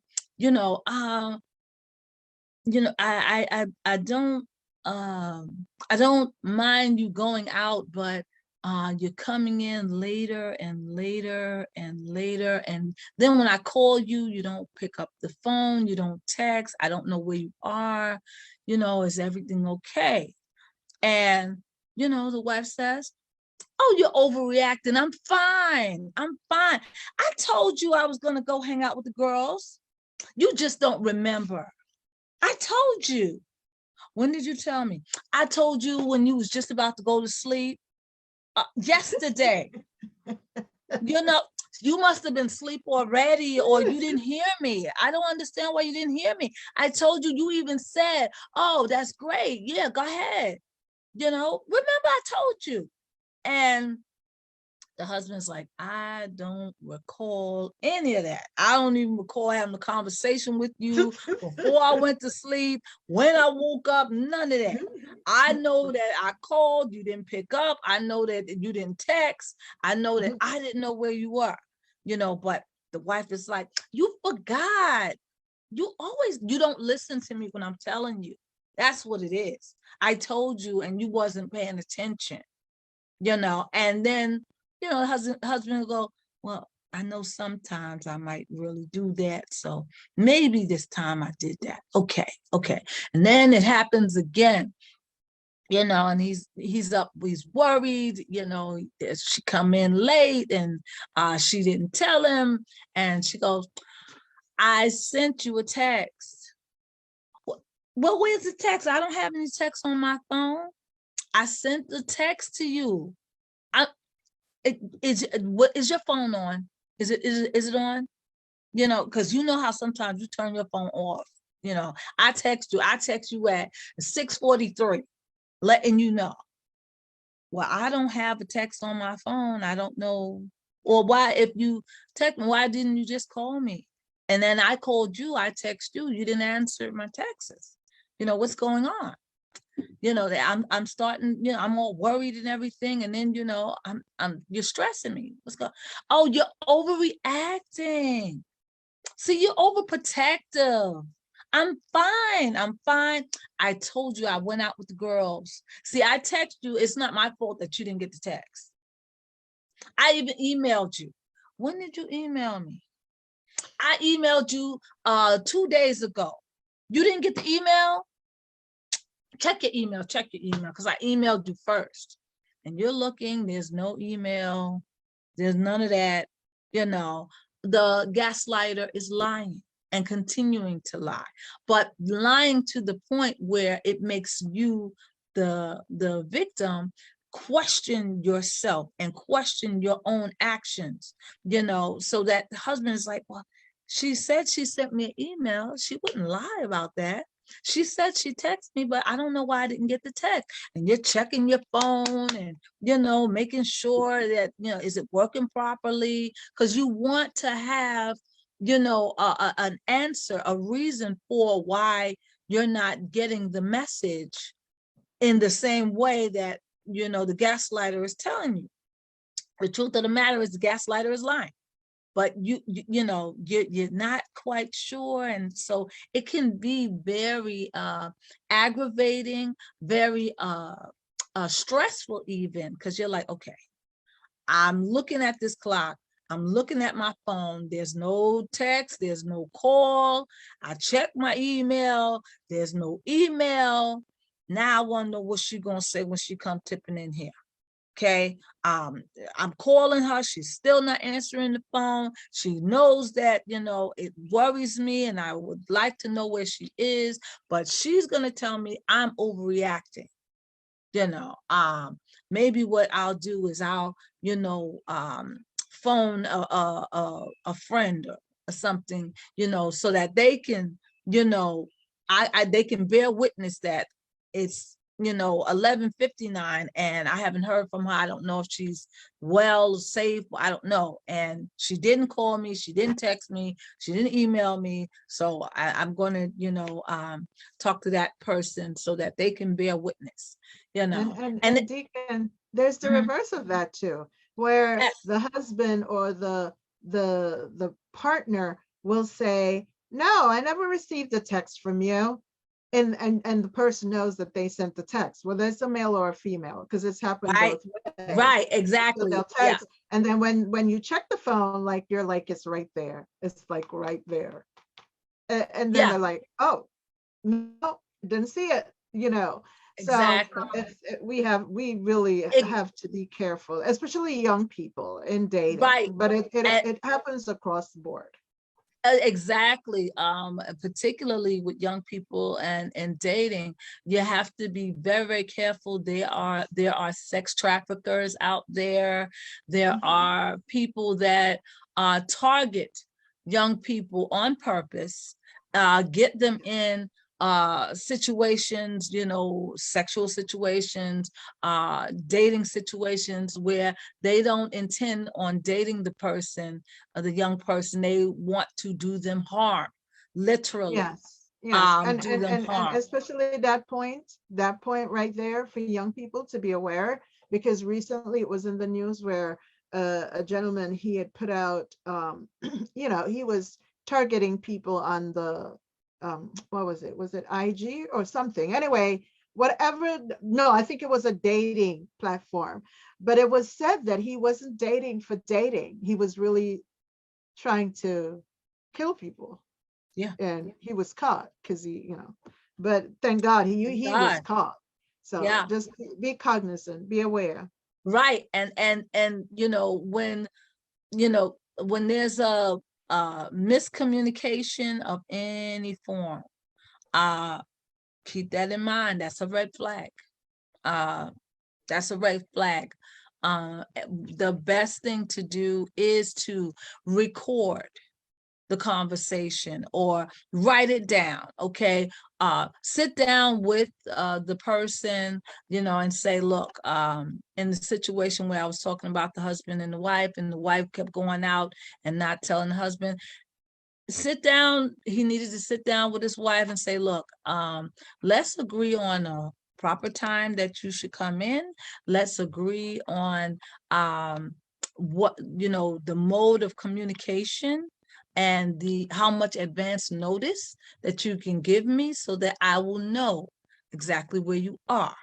don't mind you going out, but you're coming in later and later and later. And then when I call you, you don't pick up the phone, you don't text. I don't know where you are. Is everything okay? And, the wife says, oh, you're overreacting. I'm fine. I'm fine. I told you I was going to go hang out with the girls. You just don't remember. I told you. When did you tell me? I told you when you was just about to go to sleep. Yesterday. You must have been asleep already, or you didn't hear me. I don't understand why you didn't hear me. I told you, you even said, oh, that's great. Yeah, go ahead. Remember I told you. And the husband's like, I don't recall any of that. I don't even recall having a conversation with you before I went to sleep, when I woke up, none of that. I know that I called, you didn't pick up. I know that you didn't text. I know that I didn't know where you were, but the wife is like, you forgot. You don't listen to me when I'm telling you. That's what it is. I told you and you wasn't paying attention, and then the husband will go, well, I know sometimes I might really do that. So maybe this time I did that. Okay. And then it happens again, and he's up, he's worried, she come in late and she didn't tell him. And she goes, I sent you a text. Well, where's the text? I don't have any text on my phone. I sent the text to you. What is your phone on? Is it on? Because how sometimes you turn your phone off. I text you at 6:43, letting you know. Well, I don't have a text on my phone. I don't know. Or why, if you text me, why didn't you just call me? And then I called you, I text you, you didn't answer my texts. What's going on? I'm starting, I'm all worried and everything. And then, you're stressing me. What's going on? Oh, you're overreacting. See, you're overprotective. I'm fine. I told you I went out with the girls. See, I text you. It's not my fault that you didn't get the text. I even emailed you. When did you email me? I emailed you 2 days ago. You didn't get the email? Check your email, because I emailed you first. And you're looking, there's no email, there's none of that. The gaslighter is lying and continuing to lie, but lying to the point where it makes you, the victim, question yourself and question your own actions, so that the husband is like, well, she said she sent me an email. She wouldn't lie about that. She said she texted me, but I don't know why I didn't get the text. And you're checking your phone and, making sure that, is it working properly? Because you want to have, an answer, a reason for why you're not getting the message in the same way that, the gaslighter is telling you. The truth of the matter is the gaslighter is lying. But you're not quite sure, and so it can be very aggravating, very stressful even, because you're like, okay, I'm looking at this clock, I'm looking at my phone, there's no text, there's no call, I check my email, there's no email. Now I want to know what she's gonna say when she come tipping in here. Okay, I'm calling her, she's still not answering the phone. She knows that, it worries me and I would like to know where she is, but she's gonna tell me I'm overreacting. Maybe what I'll do is I'll, phone a friend or something, so that they can, they can bear witness that it's 11:59 and I haven't heard from her. I don't know if she's well, safe, I don't know. And she didn't call me, she didn't text me, she didn't email me. So I'm going to talk to that person so that they can bear witness. And Deacon, there's the reverse of that too, where the husband or the partner will say, no, I never received a text from you. and the person knows that they sent the text, whether it's a male or a female, because it's happened Right. both ways. Right. So Exactly. they'll Yeah. text, and then when you check the phone, like you're like, it's right there. It's like right there. And then Yeah. they're like, oh, no, didn't see it, you know. So Exactly. we really It, have to be careful, especially young people in dating, right. but And it happens across the board. exactly. Particularly with young people and dating, you have to be very, very careful. There are sex traffickers out there. There Mhm. are people that target young people on purpose, get them in situations, sexual situations, dating situations where they don't intend on dating the person, the young person. They want to do them harm, literally, Yes, yes, do them and harm. especially that point right there for young people to be aware, because recently it was in the news where a gentleman, he had put out, he was targeting people on the, what was it? Was it IG or something? Anyway, whatever. No, I think it was a dating platform, but it was said that he wasn't dating for dating. He was really trying to kill people, Yeah. and he was caught because but thank God he was God. caught. So Yeah. just be cognizant, be aware. Right. And when there's a miscommunication of any form, uh keep that in mind. That's a red flag. uh that's a red flag. The best thing to do is to record the conversation or write it down. Okay. Sit down with the person, and say, look, in the situation where I was talking about the husband and the wife kept going out and not telling the husband, sit down. He needed to sit down with his wife and say, look, let's agree on a proper time that you should come in. Let's agree on what, the mode of communication and the how much advance notice that you can give me so that I will know exactly where you are.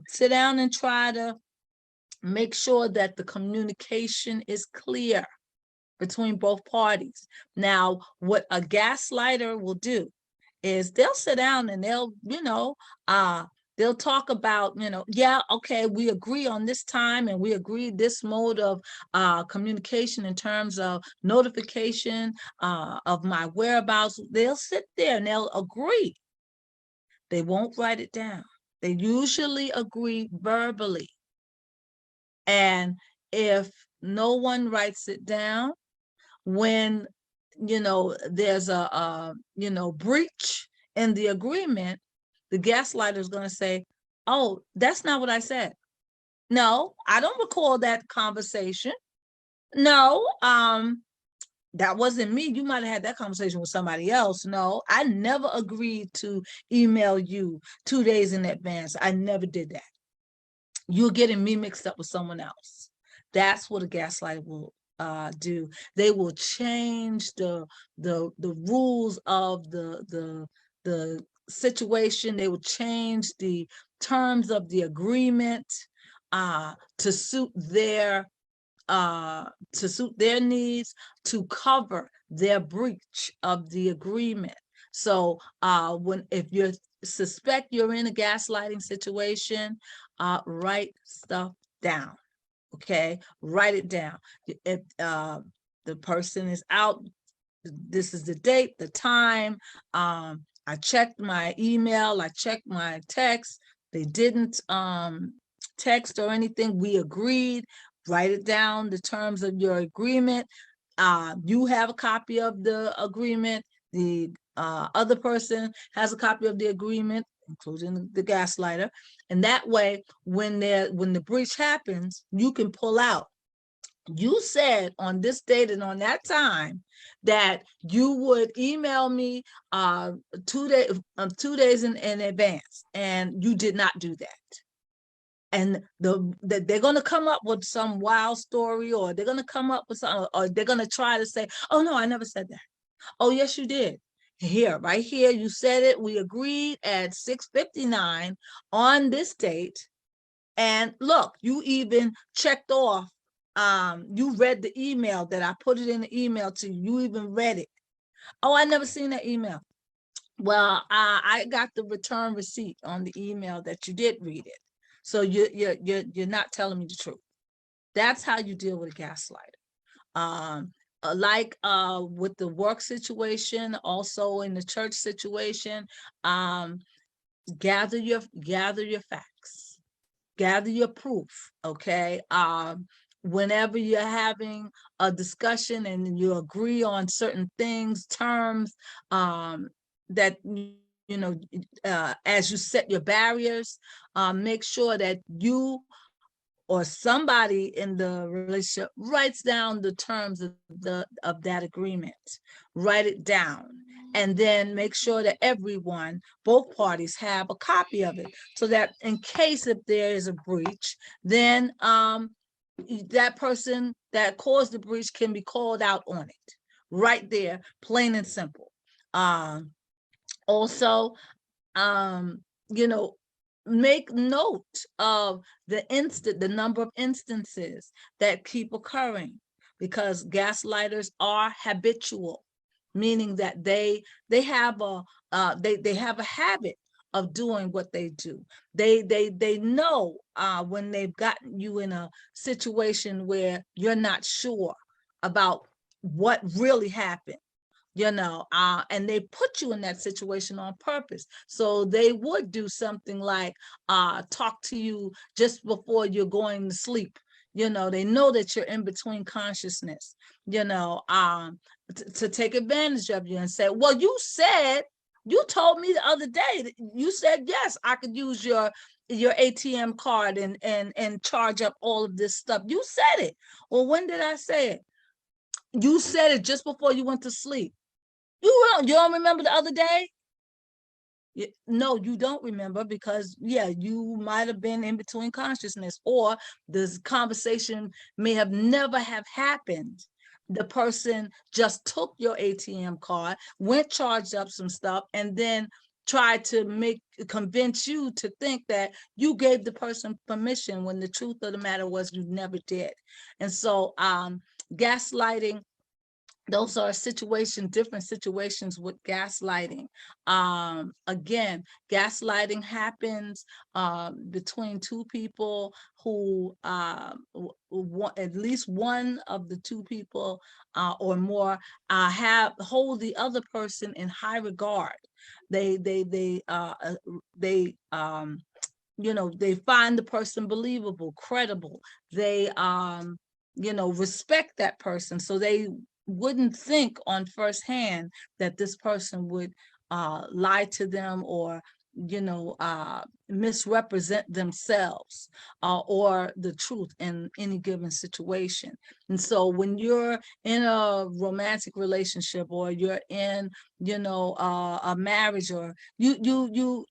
Sit down and try to make sure that the communication is clear between both parties. Now, what a gaslighter will do is they'll sit down and they'll talk about, yeah, okay, we agree on this time and we agree this mode of communication in terms of notification of my whereabouts. They'll sit there and they'll agree. They won't write it down. They usually agree verbally. And if no one writes it down, when there's a breach in the agreement, the gaslighter is going to say, oh, that's not what I said. No, I don't recall that conversation. No, that wasn't me. You might have had that conversation with somebody else. No, I never agreed to email you 2 days in advance. I never did that. You're getting me mixed up with someone else. That's what a gaslighter will do. They will change the rules of the situation. They will change the terms of the agreement to suit their needs, to cover their breach of the agreement. So if you suspect you're in a gaslighting situation, write stuff down. Okay, write it down. If the person is out, this is the date, the time. I checked my email, I checked my text. They didn't text or anything. We agreed. Write it down, the terms of your agreement. You have a copy of the agreement. The other person has a copy of the agreement, including the gaslighter. And that way, when the breach happens, you can pull out. You said on this date and on that time that you would email me 2 days in advance, and you did not do that. And they're going to come up with some wild story, or they're going to come up with something, or they're going to try to say, oh no, I never said that. Oh yes, you did. here, right here, you said it, we agreed at 6:59 on this date. And look, you even checked off, you read the email that I put it in the email to you. You even read it. Oh, I never seen that email. Well, I got the return receipt on the email that you did read it. So you're not telling me the truth. That's how you deal with a gaslighter. Like with the work situation, also in the church situation, gather your facts, gather your proof. Okay. Whenever you're having a discussion and you agree on certain things, terms, that you know, as you set your barriers, make sure that you or somebody in the relationship writes down the terms of that agreement. Write it down, and then make sure that everyone, both parties, have a copy of it, so that in case if there is a breach, then that person that caused the breach can be called out on it right there, plain and simple. Also, you know, make note of the number of instances that keep occurring, because gaslighters are habitual, meaning that they have a they have a habit of doing what they do. They know when they've gotten you in a situation where you're not sure about what really happened, and they put you in that situation on purpose. So they would do something like talk to you just before you're going to sleep. They know that you're in between consciousness, to take advantage of you and say, well, you told me the other day that you said, yes, I could use your ATM card and charge up all of this stuff. You said it. Well, when did I say it? You said it just before you went to sleep. You don't remember the other day? No, you don't remember, because you might have been in between consciousness, or this conversation may have never have happened. The person just took your ATM card, went charged up some stuff, and then tried to convince you to think that you gave the person permission, when the truth of the matter was you never did. And so gaslighting, those are different situations with gaslighting. Again, gaslighting happens between two people who at least one of the two people or more hold the other person in high regard. They find the person believable, credible. They respect that person, so they wouldn't think on first hand that this person would lie to them, or misrepresent themselves or the truth in any given situation. And so when you're in a romantic relationship, or you're in a marriage, or you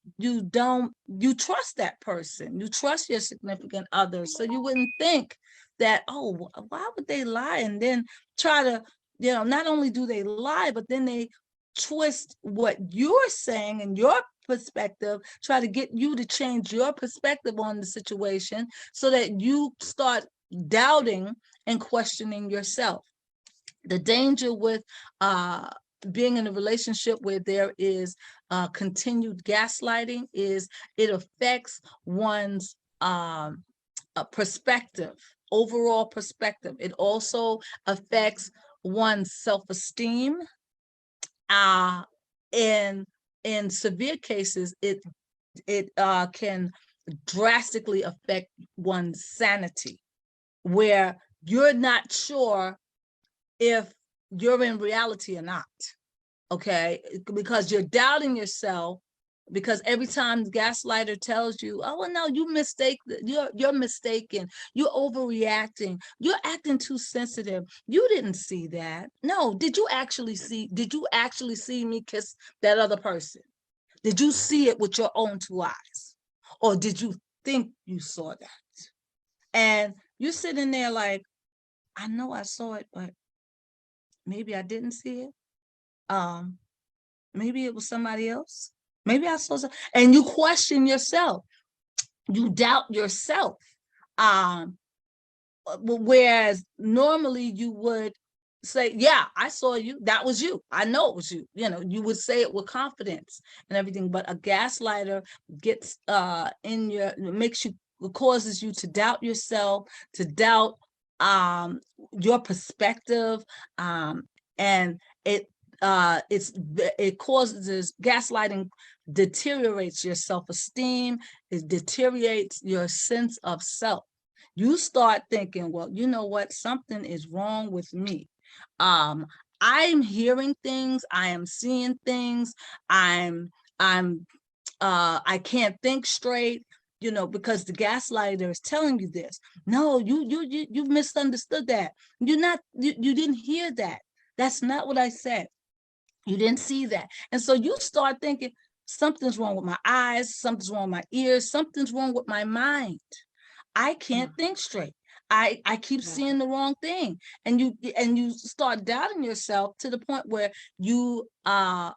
trust that person, you trust your significant other, so you wouldn't think that, oh, why would they lie, and then try to not only do they lie, but then they twist what you're saying and your perspective, try to get you to change your perspective on the situation, so that you start doubting and questioning yourself. The danger with being in a relationship where there is continued gaslighting is it affects one's perspective, overall perspective. It also affects one's self-esteem. In severe cases, it can drastically affect one's sanity, where you're not sure if you're in reality or not. Okay, because you're doubting yourself, because every time the gaslighter tells you, oh, well, no, you're mistaken, you're overreacting, you're acting too sensitive, you didn't see that. No, did you actually see me kiss that other person? Did you see it with your own two eyes, or did you think you saw that? And you're sitting there like, I know I saw it, but maybe I didn't see it. maybe it was somebody else. Maybe I saw some, and you question yourself. You doubt yourself. Whereas normally you would say, yeah, I saw you. That was you. I know it was you. You would say it with confidence and everything. But a gaslighter gets causes you to doubt yourself, to doubt your perspective, and it causes gaslighting deteriorates your self-esteem. It deteriorates your sense of self. You start thinking, well, you know what? Something is wrong with me. I'm hearing things. I am seeing things. I can't think straight, because the gaslighter is telling you this. No, you misunderstood that. You didn't hear that. That's not what I said. You didn't see that. And so you start thinking, something's wrong with my eyes, something's wrong with my ears, something's wrong with my mind. I can't think straight. I keep seeing the wrong thing. And you start doubting yourself to the point where a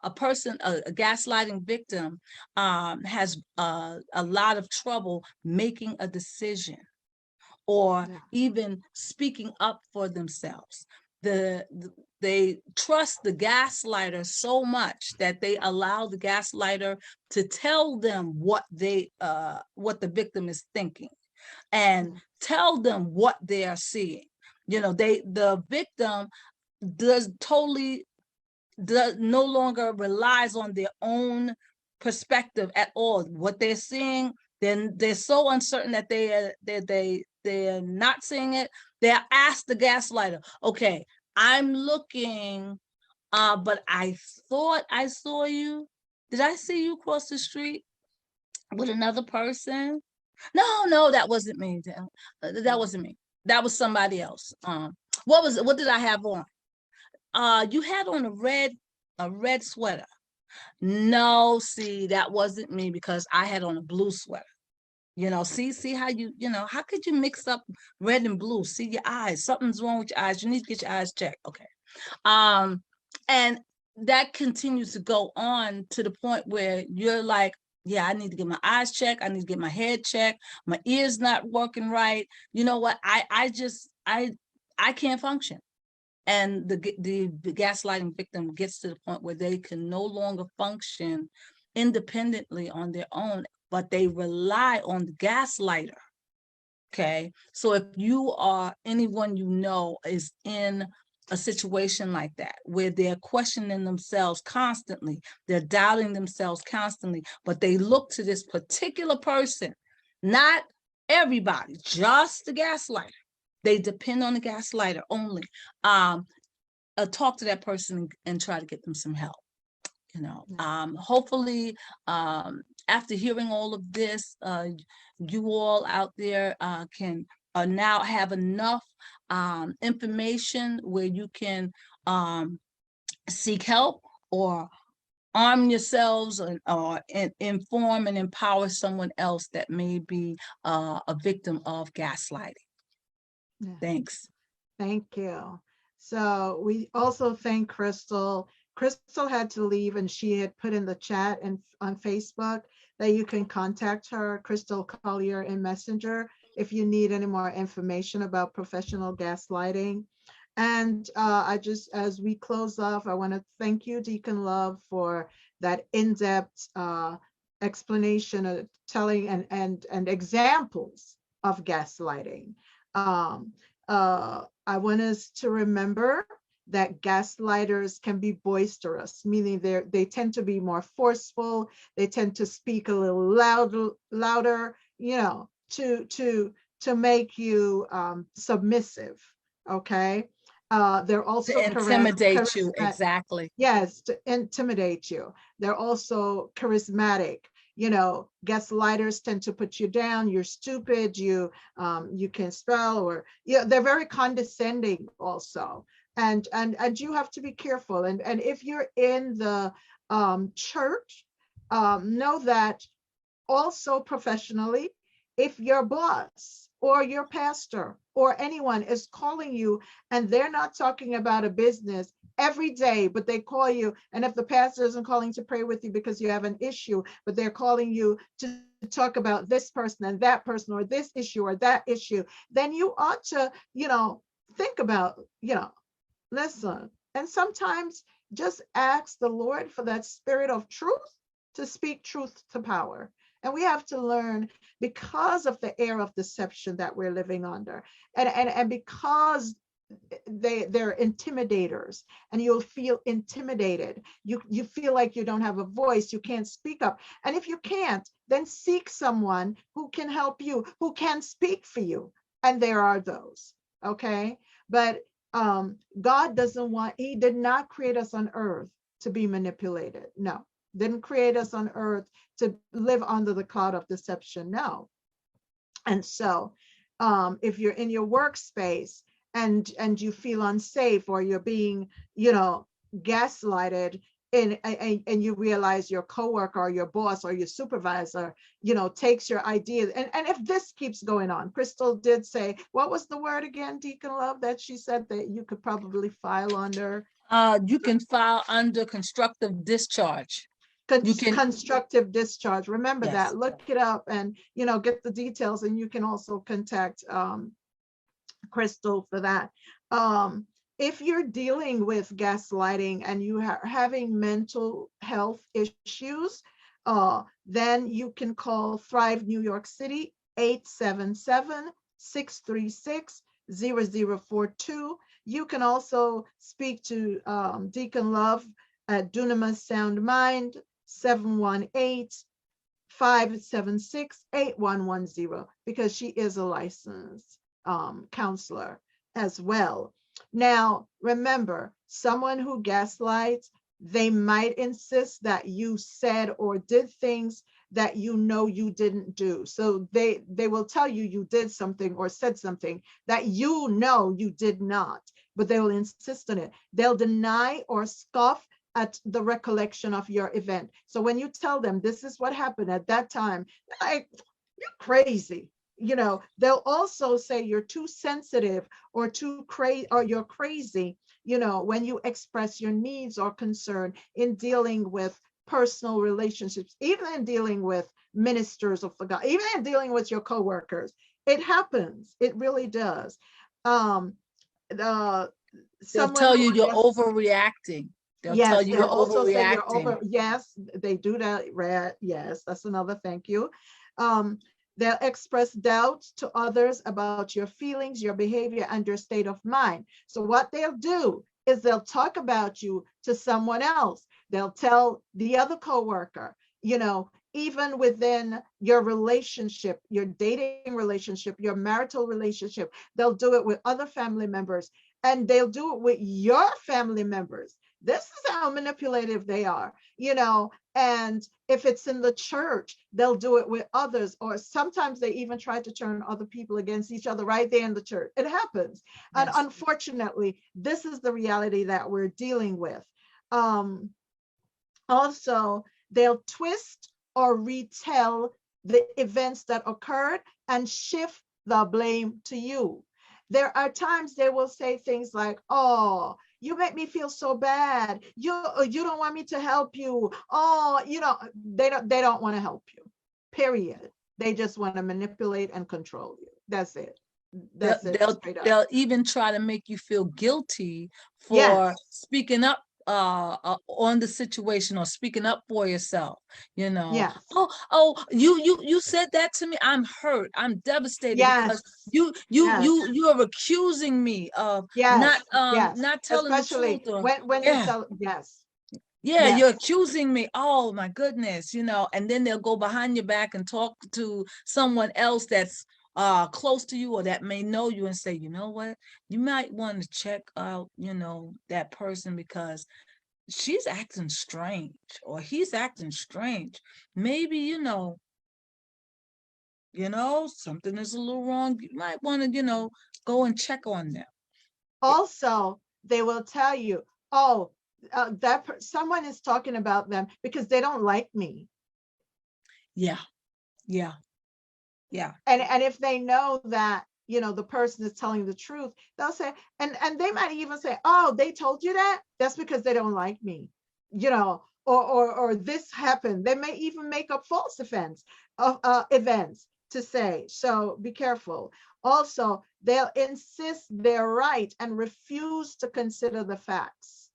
gaslighting victim has a lot of trouble making a decision or even speaking up for themselves. They trust the gaslighter so much that they allow the gaslighter to tell them what the victim is thinking and tell them what they are seeing. The victim no longer relies on their own perspective at all. What they're seeing, then they're so uncertain that they're not seeing it. They'll ask the gaslighter, okay, I'm looking, but I thought I saw you. Did I see you cross the street with another person? No, that wasn't me. That wasn't me. That was somebody else. What did I have on? You had on a red sweater. No, see, that wasn't me because I had on a blue sweater. See how how could you mix up red and blue? See your eyes, something's wrong with your eyes. You need to get your eyes checked. Okay. And that continues to go on to the point where you're like, yeah, I need to get my eyes checked. I need to get my head checked. My ears not working right. You know what? I can't function. And the gaslighting victim gets to the point where they can no longer function independently on their own, but they rely on the gaslighter. Okay. So if anyone is in a situation like that, where they're questioning themselves constantly, they're doubting themselves constantly, but they look to this particular person, not everybody, just the gaslighter. They depend on the gaslighter only. Talk to that person and try to get them some help. Hopefully, after hearing all of this, you all out there can now have enough information where you can seek help or arm yourselves or inform and empower someone else that may be a victim of gaslighting. Thanks. Thank you. So we also thank Crystal. Crystal had to leave, and she had put in the chat and on Facebook that you can contact her, Crystal Collier, in Messenger if you need any more information about professional gaslighting. And as we close off, I want to thank you, Deacon Love, for that in-depth explanation of telling and examples of gaslighting. I want us to remember that gaslighters can be boisterous, meaning they tend to be more forceful. They tend to speak a little louder, to make you submissive. Okay. They're also to intimidate you. Exactly. Yes, to intimidate you. They're also charismatic. Gaslighters tend to put you down. You're stupid. You can spell, or they're very condescending also. And you have to be careful. And if you're in the church, know that also professionally, if your boss or your pastor or anyone is calling you, and they're not talking about a business every day, but they call you, and if the pastor isn't calling to pray with you because you have an issue, but they're calling you to talk about this person and that person or this issue or that issue, then you ought to, think about, listen. And sometimes just ask the Lord for that spirit of truth to speak truth to power. And we have to learn, because of the era of deception that we're living under, and because they're intimidators, and you'll feel intimidated. You feel like you don't have a voice, you can't speak up. And if you can't, then seek someone who can help you, who can speak for you. And there are those, okay? But God doesn't want, he did not create us on earth to be manipulated. No, didn't create us on earth to live under the cloud of deception. No. And so if you're in your workspace and you feel unsafe, or you're being, gaslighted, and you realize your coworker or your boss or your supervisor, takes your ideas. And if this keeps going on, Crystal did say, what was the word again, Deacon Love, that she said that you could probably file under? You can file under constructive discharge. You can, constructive discharge. Remember yes, that, look it up and, get the details, and you can also contact Crystal for that. If you're dealing with gaslighting and you are having mental health issues, then you can call Thrive New York City, 877-636-0042. You can also speak to Deacon Love at Dunamis Sound Mind, 718-576-8110, because she is a licensed counselor as well. Now, remember, someone who gaslights, they might insist that you said or did things that you didn't do. So they will tell you did something or said something that you did not, but they will insist on it. They'll deny or scoff at the recollection of your event. So when you tell them this is what happened at that time, they're like, you're crazy. They'll also say you're too sensitive or too crazy, or you're crazy, when you express your needs or concern in dealing with personal relationships, even in dealing with ministers of the God, even in dealing with your coworkers. It happens. It really does. They'll tell you you're overreacting. They'll tell you they'll you're also say you're overreacting. Yes, they do that. Yes, that's another thank you. They'll express doubts to others about your feelings, your behavior, and your state of mind. So what they'll do is they'll talk about you to someone else. They'll tell the other coworker, even within your relationship, your dating relationship, your marital relationship, they'll do it with other family members, and they'll do it with your family members. This is how manipulative they are, and if it's in the church, they'll do it with others, or sometimes they even try to turn other people against each other right there in the church. It happens. Yes. And unfortunately, this is the reality that we're dealing with. Also, they'll twist or retell the events that occurred and shift the blame to you. There are times they will say things like, oh, you make me feel so bad. You don't want me to help you. Oh, they don't want to help you. Period. They just want to manipulate and control you. That's it. That's it. They'll even try to make you feel guilty for speaking up on the situation, or speaking up for yourself. Yes. Oh, you said that to me. I'm hurt. I'm devastated because you are accusing me of not telling especially the truth. When you tell, you're accusing me. Oh my goodness, and then they'll go behind your back and talk to someone else that's close to you or that may know you and say, you know what, you might want to check out, that person, because she's acting strange or he's acting strange. Maybe, something is a little wrong. You might want to, go and check on them. Also, they will tell you, oh, someone is talking about them because they don't like me. Yeah. Yeah. And if they know that, the person is telling the truth, they'll say, and they might even say, oh, they told you that? That's because they don't like me, or this happened. They may even make up false events to say. So be careful. Also, they'll insist they're right and refuse to consider the facts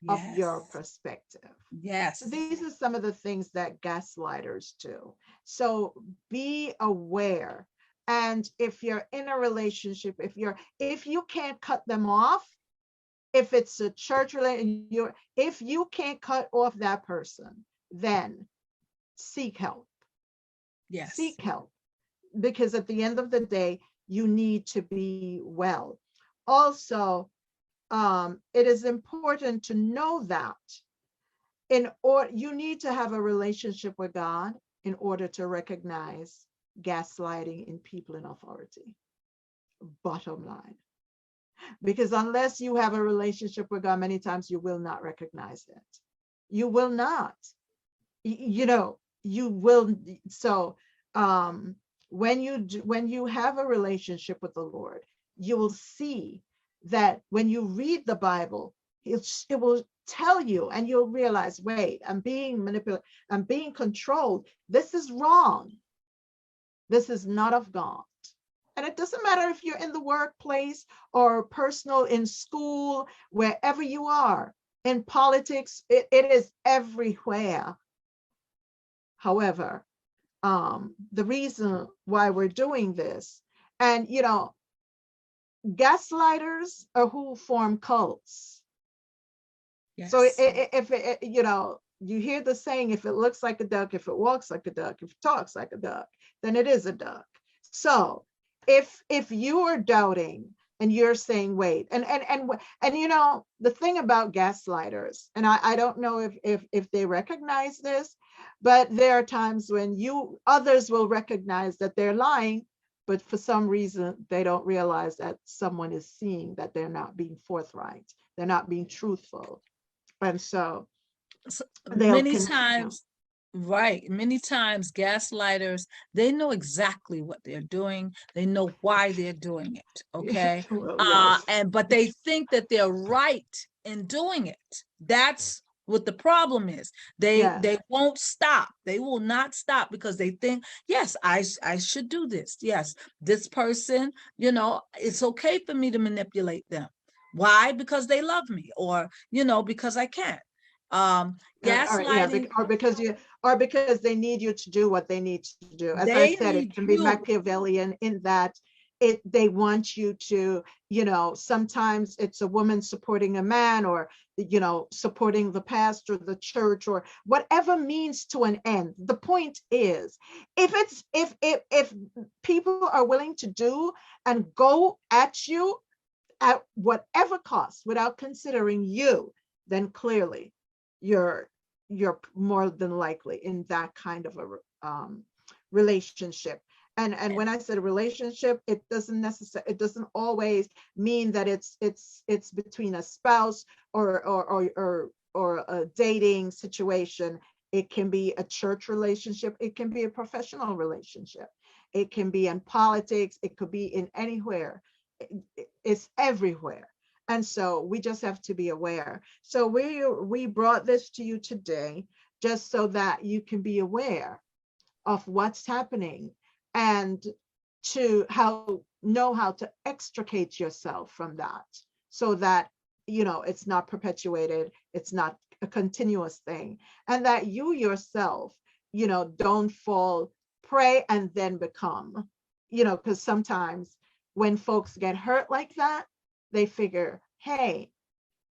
of your Yes. perspective. Yes. So these are some of the things that gaslighters do. So be aware. And if you're in a relationship, if you can't cut them off, if it's a church relationship, if you can't cut off that person, then seek help. Yes. Seek help. Because at the end of the day, you need to be well. Also, it is important to know that you need to have a relationship with God in order to recognize gaslighting in people in authority. Bottom line. Because unless you have a relationship with God, many times you will not recognize it. You will not. You will. So when you have a relationship with the Lord, you will see that when you read the Bible, it will tell you, and you'll realize, wait, I'm being manipulated, I'm being controlled. This is wrong. This is not of God. And it doesn't matter if you're in the workplace or personal, in school, wherever you are, in politics, it is everywhere. However, the reason why we're doing this, and gaslighters are who form cults. Yes. So if you hear the saying, if it looks like a duck, if it walks like a duck, if it talks like a duck, then it is a duck. So if you are doubting and you're saying, wait, and the thing about gaslighters, and I don't know if they recognize this, but there are times when others will recognize that they're lying, but for some reason they don't realize that someone is seeing that they're not being forthright, they're not being truthful. And so many times, right, many times gaslighters, they know exactly what they're doing, they know why they're doing it, okay? Well, yes. But they think that they're right in doing it. That's what the problem is. They won't stop. They will not stop because they think, yes, I should do this. Yes, this person, it's okay for me to manipulate them. Why? Because they love me, or because I can. Gaslighting, or because they need you to do what they need to do. As I they said, it need can be you. Machiavellian in that they want you to, sometimes it's a woman supporting a man, or supporting the pastor, the church, or whatever means to an end. The point is, if people are willing to do and go at you at whatever cost without considering you, then clearly you're more than likely in that kind of a relationship. And when I said relationship, it doesn't always mean that it's between a spouse or a dating situation. It can be a church relationship, it can be a professional relationship, it can be in politics, it could be in anywhere. It's everywhere. And so we just have to be aware. So we brought this to you today just so that you can be aware of what's happening, and to know how to extricate yourself from that, so that it's not perpetuated, it's not a continuous thing, and that you yourself don't fall prey and then become, because sometimes when folks get hurt like that, they figure, hey,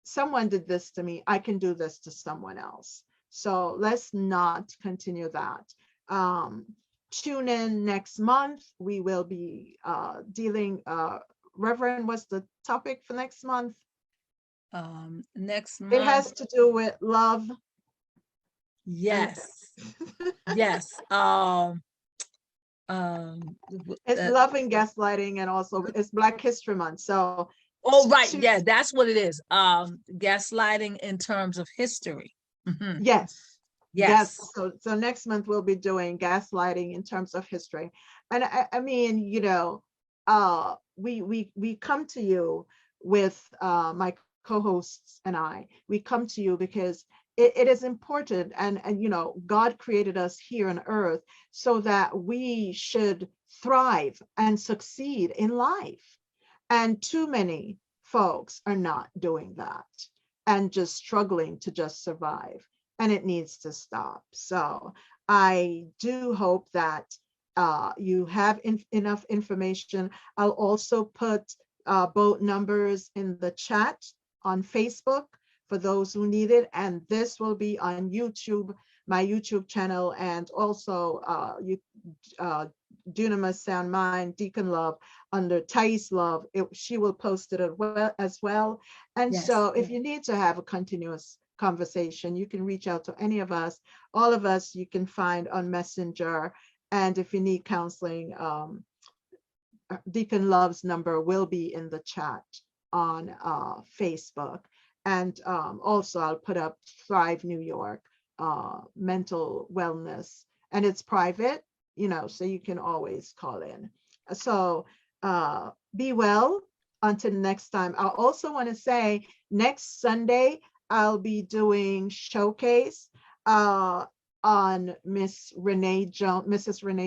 someone did this to me, I can do this to someone else. So let's not continue that. Tune in next month. We will be dealing, Reverend, what's the topic for next month? Next month. It has to do with love. Yes. Yes. It's love and gaslighting, and also it's Black History Month. So right, yeah, that's what it is. Gaslighting in terms of history. Mm-hmm. Yes. Yes. So next month we'll be doing gaslighting in terms of history. And I mean, we come to you with my co-hosts and we come to you because it is important, and God created us here on earth so that we should thrive and succeed in life. And too many folks are not doing that and just struggling to just survive. And it needs to stop. So I do hope that you have enough information. I'll also put both numbers in the chat on Facebook for those who need it. And this will be on YouTube, my YouTube channel, and also Dunamis Sound Mind, Deacon Love, under Thais Love. She will post it as well. And Yes. so if you need to have a continuous conversation, you can reach out to any of us. All of us you can find on Messenger. And if you need counseling, Deacon Love's number will be in the chat on Facebook. And also I'll put up Thrive New York mental wellness, and it's private, so you can always call in. So be well until next time. I also want to say next Sunday, I'll be doing showcase on Mrs. Renee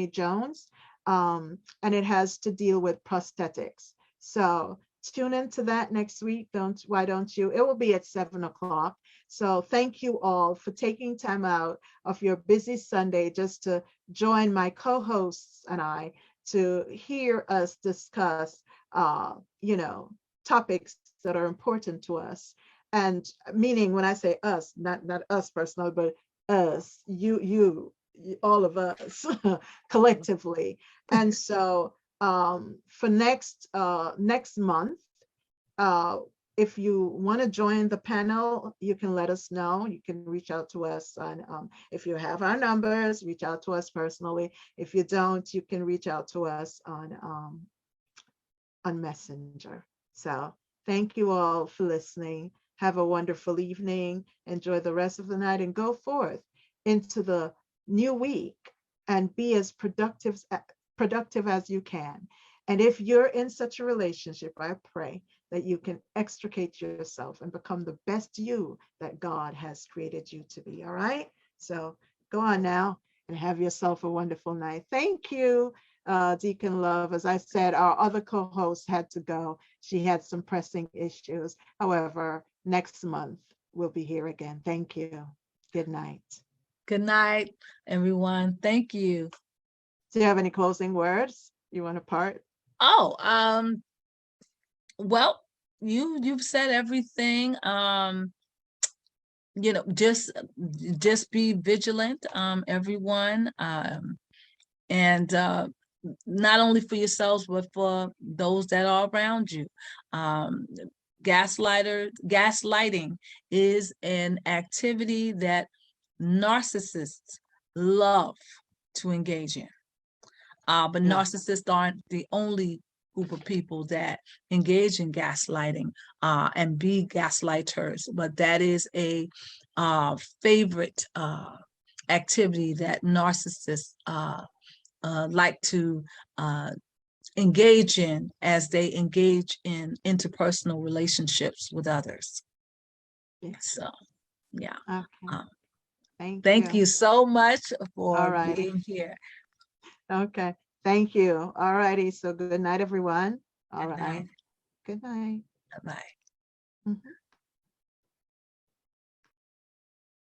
Jones. And it has to deal with prosthetics. So tune into that next week. Why don't you? It will be at 7:00. So thank you all for taking time out of your busy Sunday just to join my co-hosts and I to hear us discuss, topics that are important to us. And meaning when I say us, not us personally, but us, you, all of us collectively. And so for next month, if you want to join the panel, you can let us know. You can reach out to us on, if you have our numbers, reach out to us personally. If you don't, you can reach out to us on Messenger. So thank you all for listening. Have a wonderful evening. Enjoy the rest of the night and go forth into the new week and be as productive as you can. And if you're in such a relationship, I pray that you can extricate yourself and become the best you that God has created you to be. All right. So go on now and have yourself a wonderful night. Thank you, Deacon Love. As I said, our other co-host had to go. She had some pressing issues. However, next month we'll be here again. Thank you. Good night. Good night, everyone. Thank you. Do you have any closing words you want to part? Oh, well, you've said everything. Just be vigilant, everyone, and not only for yourselves but for those that are around you. Gaslighting is an activity that narcissists love to engage in. But narcissists aren't the only group of people that engage in gaslighting and be gaslighters, but that is a favorite activity that narcissists like to engage in as they engage in interpersonal relationships with others. So, yeah. Okay. Thank you so much for being here. Okay. Thank you. All righty. So good night, everyone. All right. Good night. Bye-bye.